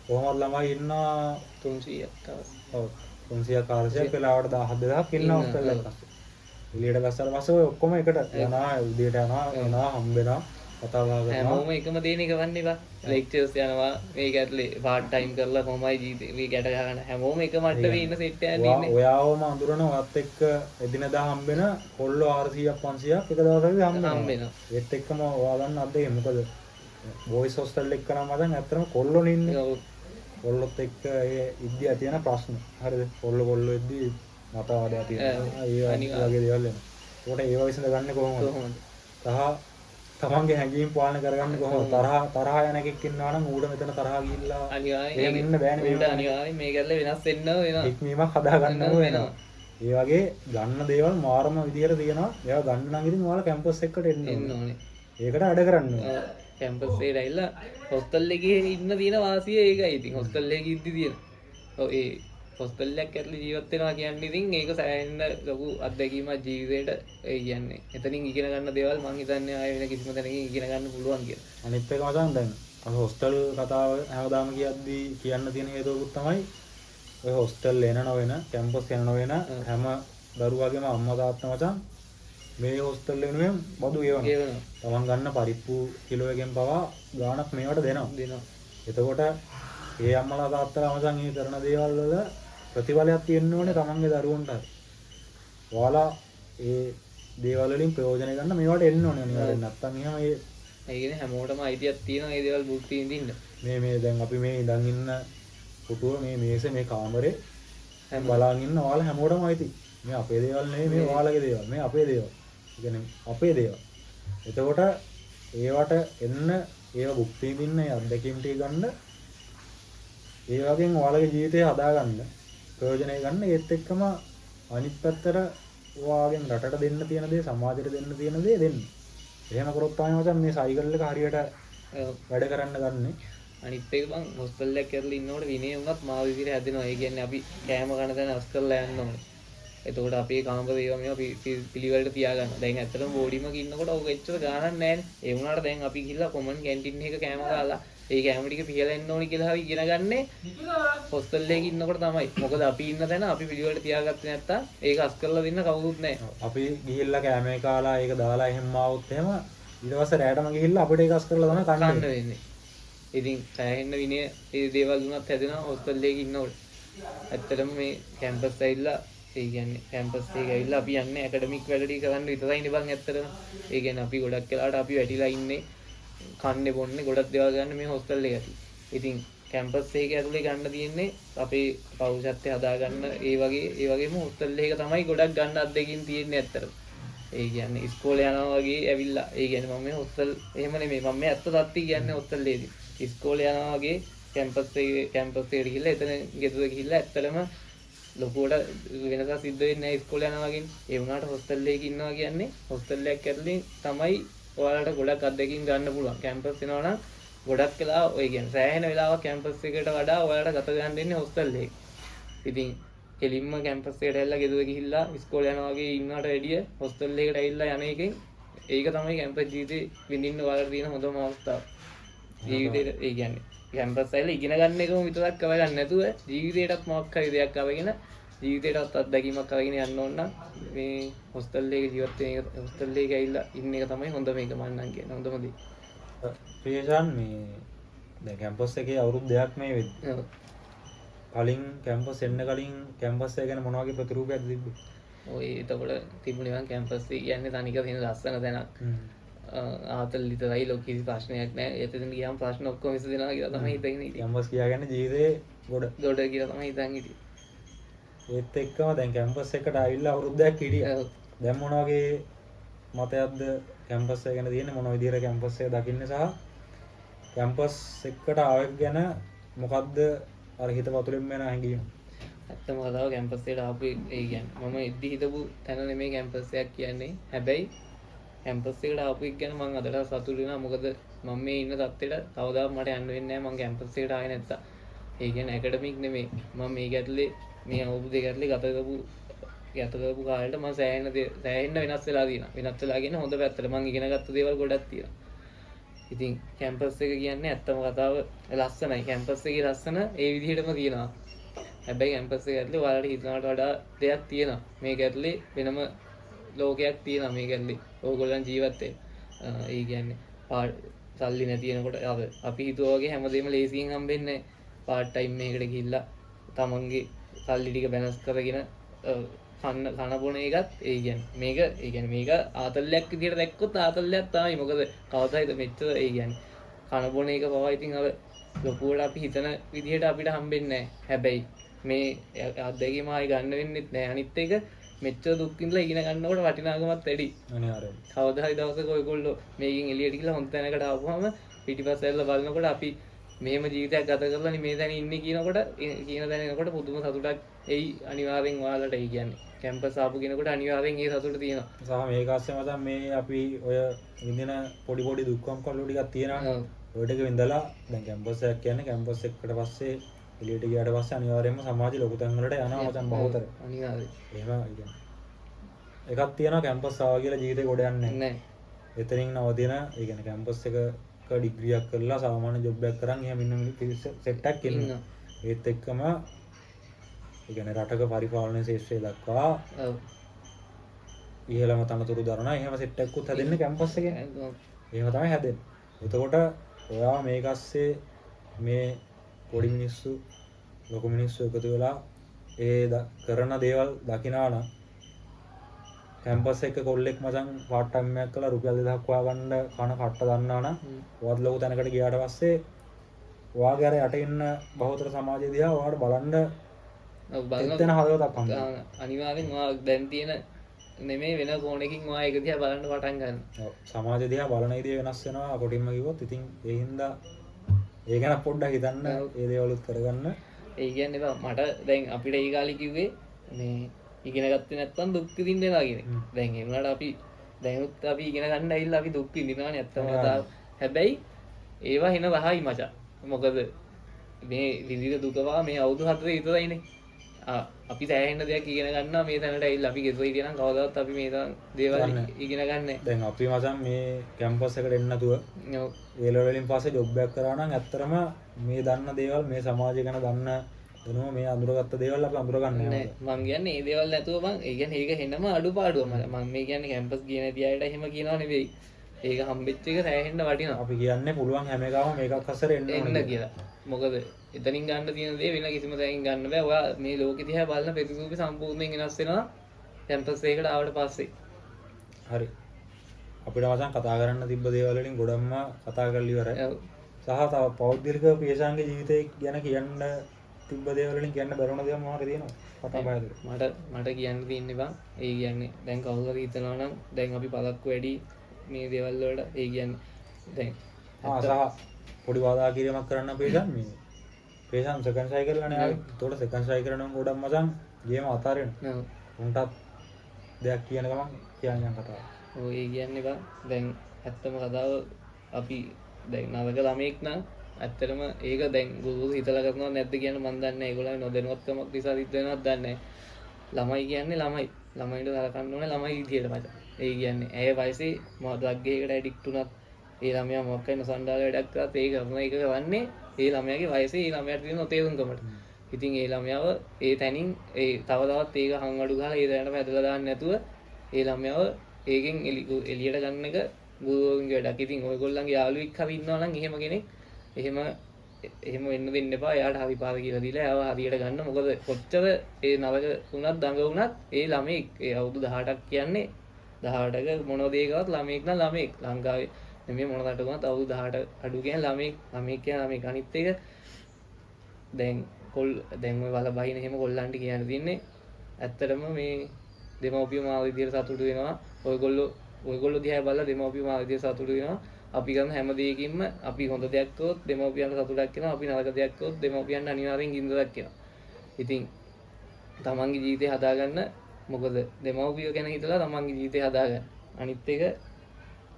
කොහොමද ළමයි ඉන්නවා 300ක් තව. ඔව් 300ක් 400ක් වෙලාවට 10000ක් ඉන්නවා හොස්ටල් එකක. එළියට ගස්සලා පස්සේ ඔය ඔක්කොම එකට යනවා උදේට යනවා හම්බෙනවා කතා බහ කරනවා. හැමෝම එකම දේනේ කරන්නේ බා. ලෙක්චර්ස් යනවා මේක ඇතුලේ පාර්ට් ටයිම් කරලා කොහොමයි ජීවිතේ මේ ගැට ගන්න හැමෝම එක මට්ටමේ ඉන්න සෙට් එකක් ඉන්නේ. ඔයාවම අඳුරන ඔයත් එක්ක එදිනදා හම්බෙන කොල්ලෝ 400ක් 500ක් එක දවසකදී හම්බෙනවා. ඒත් එක්කම ඔයා ගන්න අද්දේ මොකද බොයිස් හොස්ටල් එක කරාම දැන් ඇත්තටම කොල්ලෝ ඉන්නේ. කොල්ලොත් එක්ක ඒ ඉද්දියා තියෙන ප්‍රශ්න. හරිද? කොල්ලෝ ඉද්දි මතවාදයක් තියෙනවා. ඒ වගේ දේවල් එනවා. ඒකට ඒව විසඳ ගන්න කොහොමද? කොහොමද? තමන්ගේ හැඟීම් පාලනය කරගන්න කොහොමද? තරහ යන එකෙක් ඉන්නවා නම් ඌට මෙතන තරහ ගිහිල්ලා එහෙම ඉන්න බෑනේ. ඌට අනිවාර්යෙන් මේ ගැල්ල වෙනස් වෙන්න වෙනවා. ඉක්මීමක් හදා ගන්න වෙනවා. ඒ වගේ ගන්න දේවල් මාරම විදියට තියෙනවා. ඒවා ගන්න නම් ඉතින් ඔයාලා කැම්පස් එකට එන්න ඕනේ. ඒකට වැඩ කරන්න ඕනේ. කැම්පස් එකට ඇවිල්ලා හොස්ටල් එකේ ඉන්න තියෙන වාසිය ඒකයි. ඉතින් හොස්ටල් එකේ ඉද්දි තියෙන. ඔව් ඒ හොස්ටල් එකක් ඇතුලේ ජීවත් වෙනවා කියන්නේ ඉතින් ඒක සෑහෙන්න ලොකු අත්දැකීමක් ජීවිතේට. ඒ කියන්නේ එතනින් ඉගෙන ගන්න දේවල් මම හිතන්නේ ආයෙ වෙන කිසිම තැනකින් ඉගෙන ගන්න පුළුවන් කියලා. අනිත් එක මචං දැන් අර හොස්ටල් කතාව හැමදාම කියද්දී කියන්න තියෙන හේතුවකුත් තමයි ඔය හොස්ටල් එන නොවන කැම්පස් එන නොවන හැම දරුවාගේම අම්මා තාත්තා මචං මේ හොස්ටල් වෙනුවෙන් බදු ගෙවනවා. තමන් ගන්න පරිප්පු කිලෝ එකෙන් පවා ගාණක් මේවට දෙනවා. එතකොට ඒ අම්මලා තාත්තලා මචං මේ කරන දේවල් වල ප්‍රතිඵලයක් තියෙන්න ඕනේ තමන්ගේ දරුවන්ට. ඔයාලා ඒ දේවල් වලින් ප්‍රයෝජන ගන්න මේවට එන්න ඕනේ අනිවාර්යෙන්. නැත්තම් එහෙම ඒ කියන්නේ හැමෝටම අයිතියක් තියෙනවා මේ දේවල් භුක්ති විඳින්න. මේ දැන් අපි මේ ඉඳන් ඉන්න පුටුව මේ මේසේ මේ කාමරේ හැම බලාගෙන ඉන්න ඔයාලා හැමෝටම අයිති. මේ අපේ දේවල් නෙවෙයි මේ ඔයාලගේ දේවල්. මේ අපේ දේවල්. ඒ කියන්නේ අපේ දේවල්. එතකොට ඒවට එන්න ඒව භුක්ති විඳින්න ඒ අත්දැකීම් ටික ගන්න ඒ වගේම ඔයාලගේ ජීවිතය හදාගන්න ප්‍රයෝජනය ගන්න ඒත් එක්කම අනිත් පැත්තට ඔයාගෙන් රටට දෙන්න තියෙන දේ සමාජයට දෙන්න තියෙන දේ දෙන්න. එහෙම කරොත් තමයි මචං මේ සයිකල් එක හරියට වැඩ කරන්න ගන්නෙ. අනිත් එක බං හොස්ටල් එකක් කරලා ඉන්නකොට විනය උනත් මාව විදිහට හැදෙනවා. ඒ කියන්නේ අපි කෑම කන තැන අස් කරලා යන්න ඕනේ. එතකොට අපේ කාමර ඒවා මේවා පිළිවෙලට තියාගන්න. දැන් ඇත්තටම බෝඩිමක ඉන්නකොට ඔක එච්චර ගාණක් නැහැනේ. ඒ වුණාට දැන් අපි ගිහලා කොමන් කැන්ටින් එක කෑම කාලා ඒ කෑම ටික පිහලා එන්න ඕනි කියලා හරි ඉගෙන ගන්නේ හොස්ටල් එකේ ඉන්නකොට තමයි. මොකද අපි ඉන්න තැන අපි පිළිවෙලට තියාගත්තේ නැත්තම් ඒක අස් කරලා දෙන්න කවුරුත් නැහැ. අපි ගිහිල්ලා කෑම කාලා ඒක දාලා එහෙම ආවොත් එහෙම ඊට පස්සේ රැටම ගිහිල්ලා අපිට ඒක අස් කරලා තමයි කන්න වෙන්නේ. ඉතින් සෑහෙන්න විනය ඒ දේවල් උනත් හැදෙනවා හොස්ටල් එකේ ඉන්නකොට. ඇත්තටම මේ කැම්පස් ඇවිල්ලා ඒ කියන්නේ කැම්පස් එකේ ඇවිල්ලා අපි යන්නේ ඇකඩමික් වැඩ ටික කරන්න විතරයිනේ බං ඇත්තටම. ඒ කියන්නේ අපි ගොඩක් වෙලාවට අපි වැටිලා ඉන්නේ කන්නේ බොන්නේ ගොඩක් දේවල් ගන්න මේ හොස්ටල් එක ඇතුලේ. ඉතින් කැම්පස් එකේ ඇතුලේ ගන්න තියෙන්නේ අපේ පෞරුෂත්වය හදාගන්න ඒ වගේම හොස්ටල් එක තමයි ගොඩක් ගන්න අත්දැකීම් තියෙන්නේ ඇත්තටම. ඒ කියන්නේ ඉස්කෝලේ යනවා වගේ ඇවිල්ලා ඒ කියන්නේ මම මේ හොස්ටල් එහෙම නෙමෙයි මම මේ ඇත්ත තත්ති කියන්නේ හොස්ටල් එකේදී. ඉස්කෝලේ යනවා වගේ කැම්පස් එකට ගිහිල්ලා එතන ගෙදර ගිහිල්ලා ඇත්තටම ලොකුවට වෙනසක් සිද්ධ වෙන්නේ නැහැ ඉස්කෝලේ යනවා වගේ. ඒ වුණාට හොස්ටල් එකේ ඉන්නවා කියන්නේ හොස්ටල් එකක් ඇතුලේ තමයි ඔයාලට ගොඩක් අත්දැකීම් ගන්න පුළුවන්. කැම්පස් එනවා නම් ගොඩක් වෙලා ඔය කියන්නේ සෑහෙන වෙලාවක් කැම්පස් එකට වඩා ඔයාලට ගත ගන්න දෙන්නේ හොස්ටල් එකේ. ඉතින් කෙලින්ම කැම්පස් එකට ඇවිල්ලා ගෙදර ගිහිල්ලා ඉස්කෝලේ යනවා වගේ ඉන්නවට වැඩිය හොස්ටල් එකට ඇවිල්ලා යන එකෙන් ඒක තමයි කැම්පස් ජීවිතේ විඳින්න ඔයාලට තියෙන හොඳම අවස්ථාව. ජීවිතේට ඒ කියන්නේ කැම්පස් ඇවිල්ලා ඉගෙන ගන්න එකම විතරක් කරගන්න නැතුව ජීවිතේටත් මොකක් හරි දෙයක් අරගෙන ජීවිතේටත් අත්දැකීමක් අරගෙන යන්න ඕන නම් මේ හොස්ටල් එකේ ජීවත් වෙන එක හොස්ටල් එකේ ඇවිල්ලා ඉන්න එක තමයි හොඳම එක මම නම් කියන හොඳම දේ. ප්‍රියසන් මේ දැන් කැම්පස් එකේ අවුරුදු දෙකක් මේ වෙද්දි. කලින් කැම්පස් එන්න කලින් කැම්පස් එක ගැන මොන වගේ ප්‍රතිරූපයක්ද තිබ්බේ? ඔය එතකොට තිබුණේ මං කැම්පස් එක කියන්නේ තනිකර තියෙන ලස්සන තැනක්. ආතල් විතරයි ලොකු කිසි ප්‍රශ්නයක් නැහැ. එතන ගියාම ප්‍රශ්න ඔක්කොම විසඳෙනවා කියලා තමයි හිතගෙන හිටියේ. කැම්පස් කියාගන්නේ ජීවිතේ ගොඩ කියලා තමයි හිතන් හිටියේ. ඒත් එක්කම දැන් කැම්පස් එකට ආවිල්ලා අවුරුද්දක් හිටියා. දැන් මොන වගේ මතයක්ද කැම්පස් එක ගැන තියෙන්නේ? මොන විදිහට කැම්පස් එක දකින්නේ සහ කැම්පස් එකට ආවෙක් ගැන මොකද්ද අර හිත වතුරෙන් යන හැඟීම? ඇත්තම කතාව කැම්පස් එකට ආපු ඒ කියන්නේ මම එද්දි හිතපු තැන නෙමෙයි කැම්පස් එකක් කියන්නේ. හැබැයි කැම්පස් එකට ආපු එක ගැන මම අදට සතුටු වෙනවා. මොකද මම මේ ඉන්න තත්ත්වෙට කවදාවත් මට යන්න වෙන්නේ නැහැ මම කැම්පස් එකට ආවේ නැත්තම්. ඒ කියන්නේ ඇකඩමික් නෙමෙයි. මම මේක ඇතුලේ මේ අවුරුදු දෙක ඇතුලේ ගත කරපු කාලෙට මම සෑහෙන්න වෙනස් වෙලා තියෙනවා. වෙනස් වෙලා කියන්නේ හොඳ පැත්තට. මම ඉගෙන ගත්ත දේවල් ගොඩක් තියෙනවා. ඉතින් කැම්පස් එක කියන්නේ ඇත්තම කතාව ලස්සනයි. කැම්පස් එකේ ලස්සන ඒ විදිහටම තියෙනවා. හැබැයි කැම්පස් එක ඇතුලේ ඔයාලට හිතනවට වඩා දෙයක් තියෙනවා. මේක ඇතුලේ වෙනම ලෝකයක් තියෙනවා මේක ඇතුලේ. ඕගොල්ලන් ජීවත් වෙන. ඒ කියන්නේ සල්ලි නැති වෙනකොට අපි හිතුවා වගේ හැමදේම ලේසියෙන් හම්බෙන්නේ නැහැ. පාර්ට් ටයිම් එකකට ගිහිල්ලා තමන්ගේ සල්ලි ටික බැලන්ස් කරගෙන කන බොන එකත් ඒ කියන්නේ මේක ආතල්ලයක් විදියට දැක්කොත් ආතල්ලයක් තමයි. මොකද කවදාද මෙච්චර ඒ කියන්නේ කන බොන එක පවා ඉතින් අර ලොකුවට අපි හිතන විදිහට අපිට හම්බෙන්නේ නැහැ. හැබැයි මේ අත්දැකීම ආයි ගන්න වෙන්නෙත් නෑ. අනිත් එක මෙච්චර දුක් විඳලා ඉගෙන ගන්නකොට වටිනාකමත් වැඩි. අනිවාර්යයෙන්. කවදා හරි දවසක ඔයගොල්ලෝ මේකෙන් එළියට ගිහලා හොඳ තැනකට ආවම පිටිපස්ස ඇල්ල බලනකොට අපි මෙහෙම ජීවිතයක් ගත කරලා මේ තැන ඉන්නේ කියනකොට කියන තැන එනකොට පුදුම සතුටක් එයි අනිවාර්යෙන් ඔයාලට. ඒ කියන්නේ කැම්පස් ආපු කෙනෙකුට අනිවාර්යෙන් ඒ සතුට තියෙනවා. සහ මේක ASCII මතන් මේ අපි ඔය විඳින පොඩි දුක්කම් කල්ලු ටිකක් තියෙනවා. ඔය ටික විඳලා දැන් කැම්පස් එකක් කියන්නේ කැම්පස් එකකට පස්සේ එළියට ගියාට පස්සේ අනිවාර්යයෙන්ම සමාජ ලොකු තැන් වලට යනවා මචං බහුතර. අනිවාර්යයෙන්. එහෙම කියන්නේ. එකක් තියෙනවා කැම්පස් ආවා කියලා ජීවිතේ ගොඩ යන්නේ නැහැ. එතනින් නවතින ඒ කියන්නේ කැම්පස් එකක ඩිග්‍රියක් කරලා සාමාන්‍ය ජොබ් එකක් කරන් එහෙම ඉන්න මිනිස්සු සෙට් එකක් ඉන්නවා. ඒත් එක්කම ඒ කියන්නේ රටක පරිපාලන ශාස්ත්‍රය දක්වා ඉහළම තනතුරු දරන එහෙම සෙට් එකකුත් හැදෙන්නේ කැම්පස් එකේ. එහෙම තමයි හැදෙන්නේ. එතකොට ඔයා මේක ASCII මේ පොඩි මිනිස්සු ලොකු මිනිස්සු එකතු වෙලා කරන දේවල් දකිනවා නම් කැම්පස් එක කොල්ලෙක් මචං පාර්ට් ටයිම් එකක් කරලා රුපියල් 2000ක් හොයාගන්න කන කට්ට දන්නා නම් ඔයාත් ලොකු තැනකට ගියාට පස්සේ ඔයාගේ අර යට ඉන්න බහුතර සමාජය දිහා ඔයාට බලන්න එතන හදවතක් හම්බෙනවා. අනිවාර්යෙන් ඔයා දැන් තියෙන නෙමෙයි වෙන කෝණකින් ඔයා ඒක දිහා බලන්න පටන් ගන්නවා. ඔව් සමාජය දිහා බලන විදිය වෙනස් වෙනවා කොටින්ම කිව්වොත්. ඉතින් ඒ හින්දා ඒ ගැන පොඩ්ඩක් හිතන්න ඒ දේවලුත් කරගන්න. ඒ කියන්නේ මට දැන් අපිට ඒ කාලේ කිව්වේ මේ ඉගෙන ගත්තේ නැත්නම් දුක් විඳින්න වෙනවා කියන එක. දැන් ඒ වුණාට අපි දැනුත් අපි ඉගෙන ගන්න ඇවිල්ලා අපි දුක් විඳිනවානේ ඇත්තම කතාව. හැබැයි ඒවා එන රහයි මචං. මොකද මේ විඳින දුකවා මේ අවුරුදු 4 විතරයිනේ. අපි සෑහෙන දෙයක් ඉගෙන ගන්නවා මේ තැනට ඇවිල්ලා. අපි ගෙදර හිටියනම් කවදාවත් අපි මේ තරම් දේවල් ඉගෙන ගන්නේ නැහැ. දැන් අපි මචං මේ කැම්පස් එකට එන්න නැතුව ඒ ලෙවල් වලින් පස්සේ ජොබ් එකක් කරා නම් ඇත්තටම මේ දන්න දේවල් මේ සමාජය ගැන දන්න දෙනවා මේ අඳුරගත්ත දේවල් අපි අඳුරගන්නේ නැහැ. මම කියන්නේ මේ දේවල් නැතුව ඒ කියන්නේ ඒක හෙනම අඩුපාඩුව. මම මේ කියන්නේ කැම්පස් ගිය නැති අයට එහෙම කියනවා නෙවෙයි. ඒක හම්බෙච්ච එක සෑහෙන්න වටිනවා. අපි කියන්නේ පුළුවන් හැම එකම මේකක් අස්සර එන්න කියලා. මොකද එතනින් ගන්න තියෙන දේ වෙන කිසිම තැනකින් ගන්න බෑ. ඔයා මේ ලෝකෙ දිහා බලන ප්‍රතිරූපේ සම්පූර්ණයෙන් වෙනස් වෙනවා කැම්පස් එකකට ආවට පස්සේ. හරි. අපිට මචං කතා කරන්න තිබ්බ දේවල් වලින් ගොඩක්ම කතා කරලා ඉවරයි. සහ තව පෞද්ගලික පියසාංග ජීවිතය ගැන කියන්න තිබ්බ දේවල් වලින් කියන්න බැරුණ දේවල් මොනවද තියෙනවද? කතා බහද? මට කියන්න තියෙන්නේ බං. ඒ කියන්නේ දැන් කවුරු හරි හිතනවා නම් දැන් අපි පළක්කු වැඩි මේ දේවල් වලට ඒ කියන්නේ දැන් සහ පොඩි වාදා කිරීමක් කරන්න පේසන් මේ පේසන් සෙකන්ඩ් සයිකල් ගන්න ආවේ. ඒතකොට සෙකන්ඩ් සයිකල් නම් ගොඩක් මචං ගේම අතාරිනවා. උන්ටත් දෙයක් කියන ගමන් කියන්නේ කතාව. ඔය ඒ කියන්නේ බං දැන් ඇත්තම කතාව අපි දැන් නවක ළමෙක් නම් ඇත්තටම ඒක දැන් ගුරුවරු හිතලා කරනවද නැද්ද කියන මන් දන්නේ නැහැ. ඒගොල්ලෝ නොදැනුවත්කමක් නිසා හිත වෙනවද දන්නේ නැහැ. ළමයි කියන්නේ ළමයි. ළමයින්ට සලකන්න ඕනේ ළමයි විදියට මචං. ඒ කියන්නේ ඇය වයසේ ඩ්‍රග් එකකට ඇඩික්ට් වුණත් ඒ ළමයා මොකක් හරි නොසන්ඩාල වැඩක් කරත් ඒක කරන එක කරන්නේ ඒ ළමයාගේ වයසේ ඒ ළමයාට තියෙන නොතේරුම්කමට. ඉතින් ඒ ළමයාව ඒ තැනින් ඒ තවතවත් ඒක හං අඩු ගහලා ඒ තැනටම ඇදලා දාන්න නැතුව ඒ ළමයාව ඒකෙන් එළියට ගන්න එක ගුරුවරුන්ගේ වැඩක්. ඉතින් ඔයගොල්ලන්ගේ යාළුවෙක් හරි ඉන්නවා නම් එහෙම කෙනෙක් එහෙම වෙන්න දෙන්න එපා. එයාට හරි පාර කියලා දීලා එයාව හරියට ගන්න. මොකද කොච්චර ඒ නරක වුණත් දඟ වුණත් ඒ ළමෙක් ඒ අවුරුදු 18ක් කියන්නේ 18ක මොනවද ඒකවත් ළමෙක් නම් ළමෙක්. ලංකාවේ නෙමෙයි මොන රටකවත් අවුරුදු 18 අඩු කියන්නේ ළමෙක් කියන්නේ ළමෙක්. අනිත් එක දැන් ඔය වල බහින එහෙම කොල්ලන්ට කියන්න තියන්නේ ඇත්තටම මේ දෙමව්පියෝ මාව විදියට සතුටු වෙනවා. ඔයගොල්ලෝ දිහා බලලා දෙමව්පියෝ මාව විදියට සතුටු වෙනවා. අපි කරන හැම දෙයකින්ම අපි හොඳ දෙයක් කරොත් දෙමව්පියන්ට සතුටක් වෙනවා. අපි නරක දෙයක් කරොත් දෙමව්පියන්ට අනිවාර්යෙන් ගින්දරක් වෙනවා. ඉතින් තමන්ගේ ජීවිතය හදාගන්න මොකද දෙමව්පියෝ ගැන හිතලා තමන්ගේ ජීවිතය හදාගන්න. අනිත් එක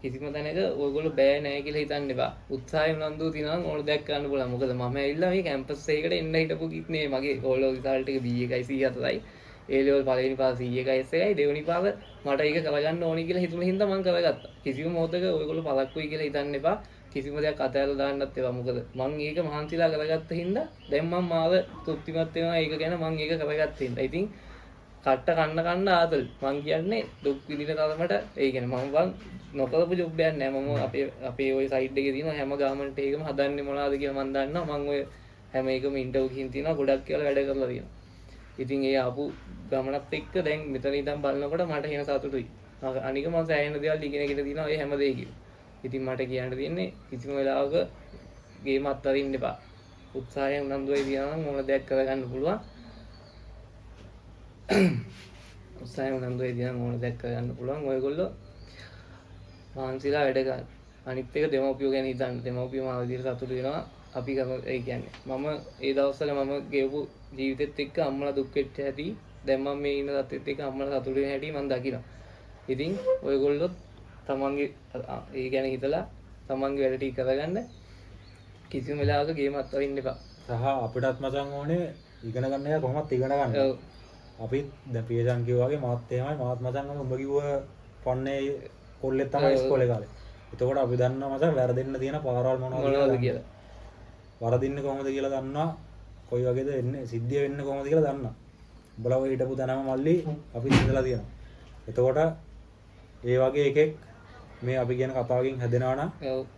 කිසිම තැනක ඔයගොල්ලෝ බෑ නෑ කියලා හිතන්න එපා. උත්සාහය උනන්දුව තියෙනවා නම් ඕන දෙයක් කරන්න පුළුවන්. මොකද මම ඇවිල්ලා මේ කැම්පස් එකකට එන්න හිටපු කිත් නේ. මගේ ඕලෝ රිසල්ට් එක B1යි C4යි. A level පළවෙනි පාර C1යි S1යි දෙවෙනි පාර මට ඒක කරගන්න ඕනි කියලා හිතුන හින්දා මම කරගත්තා. කිසිම මොහොතක ඔයගොල්ලෝ පළක්කුයි කියලා හිතන්න එපා. කිසිම දෙයක් අතහැරලා දාන්නත් එපා. මොකද මම ඒක මහන්සිලා කරගත්ත හින්දා දැන් මම මාව තෘප්තිමත් වෙනවා. ඒක ගැන මම ඒක කරගත්ත හින්දා. ඉතින් කට්ට කන්න ආතල් මං කියන්නේ දුක් විඳින තරමට ඒ කියන්නේ මම නොකරපු ජොබ් එකක් නෑ. මම අපේ ওই සයිඩ් එකේ තියෙන හැම ගාමන්ට් එකකම හදන්නේ මොනවද කියලා මම දන්නවා. මම ඔය හැම එකම ඉන්ටර්විව් ගිහින් තියෙනවා. ගොඩක් කියලා වැඩ කරලා තියෙනවා. ඉතින් ඒ ආපු ගමනත් එක්ක දැන් මෙතන ඉඳන් බලනකොට මට වෙන සතුටුයි. අනික මම සෑහෙන දේවල් ඉගෙනගෙන තියෙනවා ඒ හැම දෙයකින්. ඉතින් මට කියන්න තියෙන්නේ කිසිම වෙලාවක ගේම අත්හරින්න එපා. උත්සාහයෙන් උනන්දුවයි තියනවා නම් මොන දෙයක් කරගන්න පුළුවන්. උත්සාහය උනන්දු වෙදිනම් ඕන දෙයක් කරගන්න පුළුවන්. ඔයගොල්ලෝ මහන්සිලා වැඩ ගන්න. අනිත් එක දෙමව්පියෝ ගැන හිතන්න. දෙමව්පියෝ මාව විදිහට සතුටු වෙනවා. අපි ඒ කියන්නේ මම ඒ දවස්වල මම ගෙවපු ජීවිතෙත් එක්ක අම්මලා දුක් වෙච්ච හැටි, දැන් මම මේ ඉන්න තත්ත්වෙත් එක්ක අම්මලා සතුටු වෙන හැටි මම දකිනවා. ඉතින් ඔයගොල්ලොත් තමන්ගේ ඒ ගැන හිතලා තමන්ගේ වැඩ ටික කරගන්න. කිසිම වෙලාවක ගේමත් අරින්න එපා. සහ අපිටත් මචං ඕනේ ඉගෙන ගන්න එක කොහොමත් ඉගෙන ගන්න. ඔව්. අපි දැන් පියසන් කිව්වා වගේ මාත් එහෙමයි. මාත් මචං උඹ කිව්ව පන්නේ කොල්ලෙක් තමයි ඉස්කෝලේ කාලේ. එතකොට අපි දන්නවා මචං වැරදෙන්න තියෙන පාරවල් මොනවද කියලා. වරදින්න කොහොමද කියලා දන්නවා. කොයි වගේද වෙන්නේ සිද්ධිය වෙන්නේ කොහොමද කියලා දන්නවා. උඹලා ඔය හිටපු තැනම මල්ලි අපි ඉඳලා තියෙනවා. එතකොට ඒ වගේ එකෙක් මේ අපි කියන කතාවකින් හැදෙනවා නම්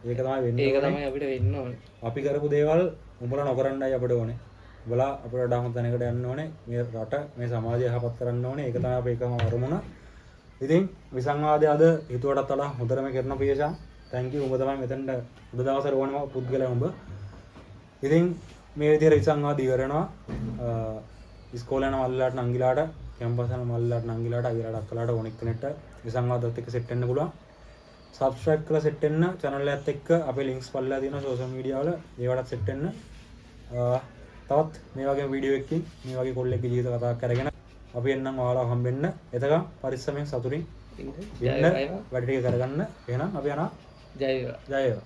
ඒක තමයි වෙන්නේ. ඒක තමයි අපිට වෙන්න ඕනේ. අපි කරපු දේවල් උඹලා නොකරන්නයි අපිට ඕනේ. උඹලා අපිට වඩා හොඳ තැනකට යන්න ඕනේ. මේ රට මේ සමාජය යහපත් කරන්න ඕනේ. ඒක තමයි අපේ එකම අරමුණ. ඉතින් විසංවාදය අද හිතුවටත් වඩා හොඳටම කරන පියසා. thank you. උඹ තමයි මෙතනට උද දවසට ඕනම පුද්ගලයා උඹ. ඉතින් මේ විදිහට විසංවාද ඉවරනවා. ඉස්කෝලේ යන මල්ලාට නංගිලාට, කැම්පස් යන මල්ලාට නංගිලාට, අයියලාට අක්කලාට ඕනෙක් කෙනෙක්ට විසංවාදත් එක්ක සෙට් වෙන්න පුළුවන්. සබස්ක්‍රයිබ් කරලා සෙට් වෙන්න channel එකත් එක්ක අපේ links පල්ලා තියෙනවා social media වල. ඒවටත් සෙට් වෙන්න. තවත් මේ වගේ වීඩියෝ එකකින් මේ වගේ කොල්ලෙක්ගේ ජීවිත කතාවක් අරගෙන අපි එන්නම් ඔයාලා හම්බෙන්න. එතකම් පරිස්සමෙන් සතුටින් ඉන්න වැඩ ටික කරගන්න. එහෙනම් අපි යනවා. ජය වේවා. ජය වේවා.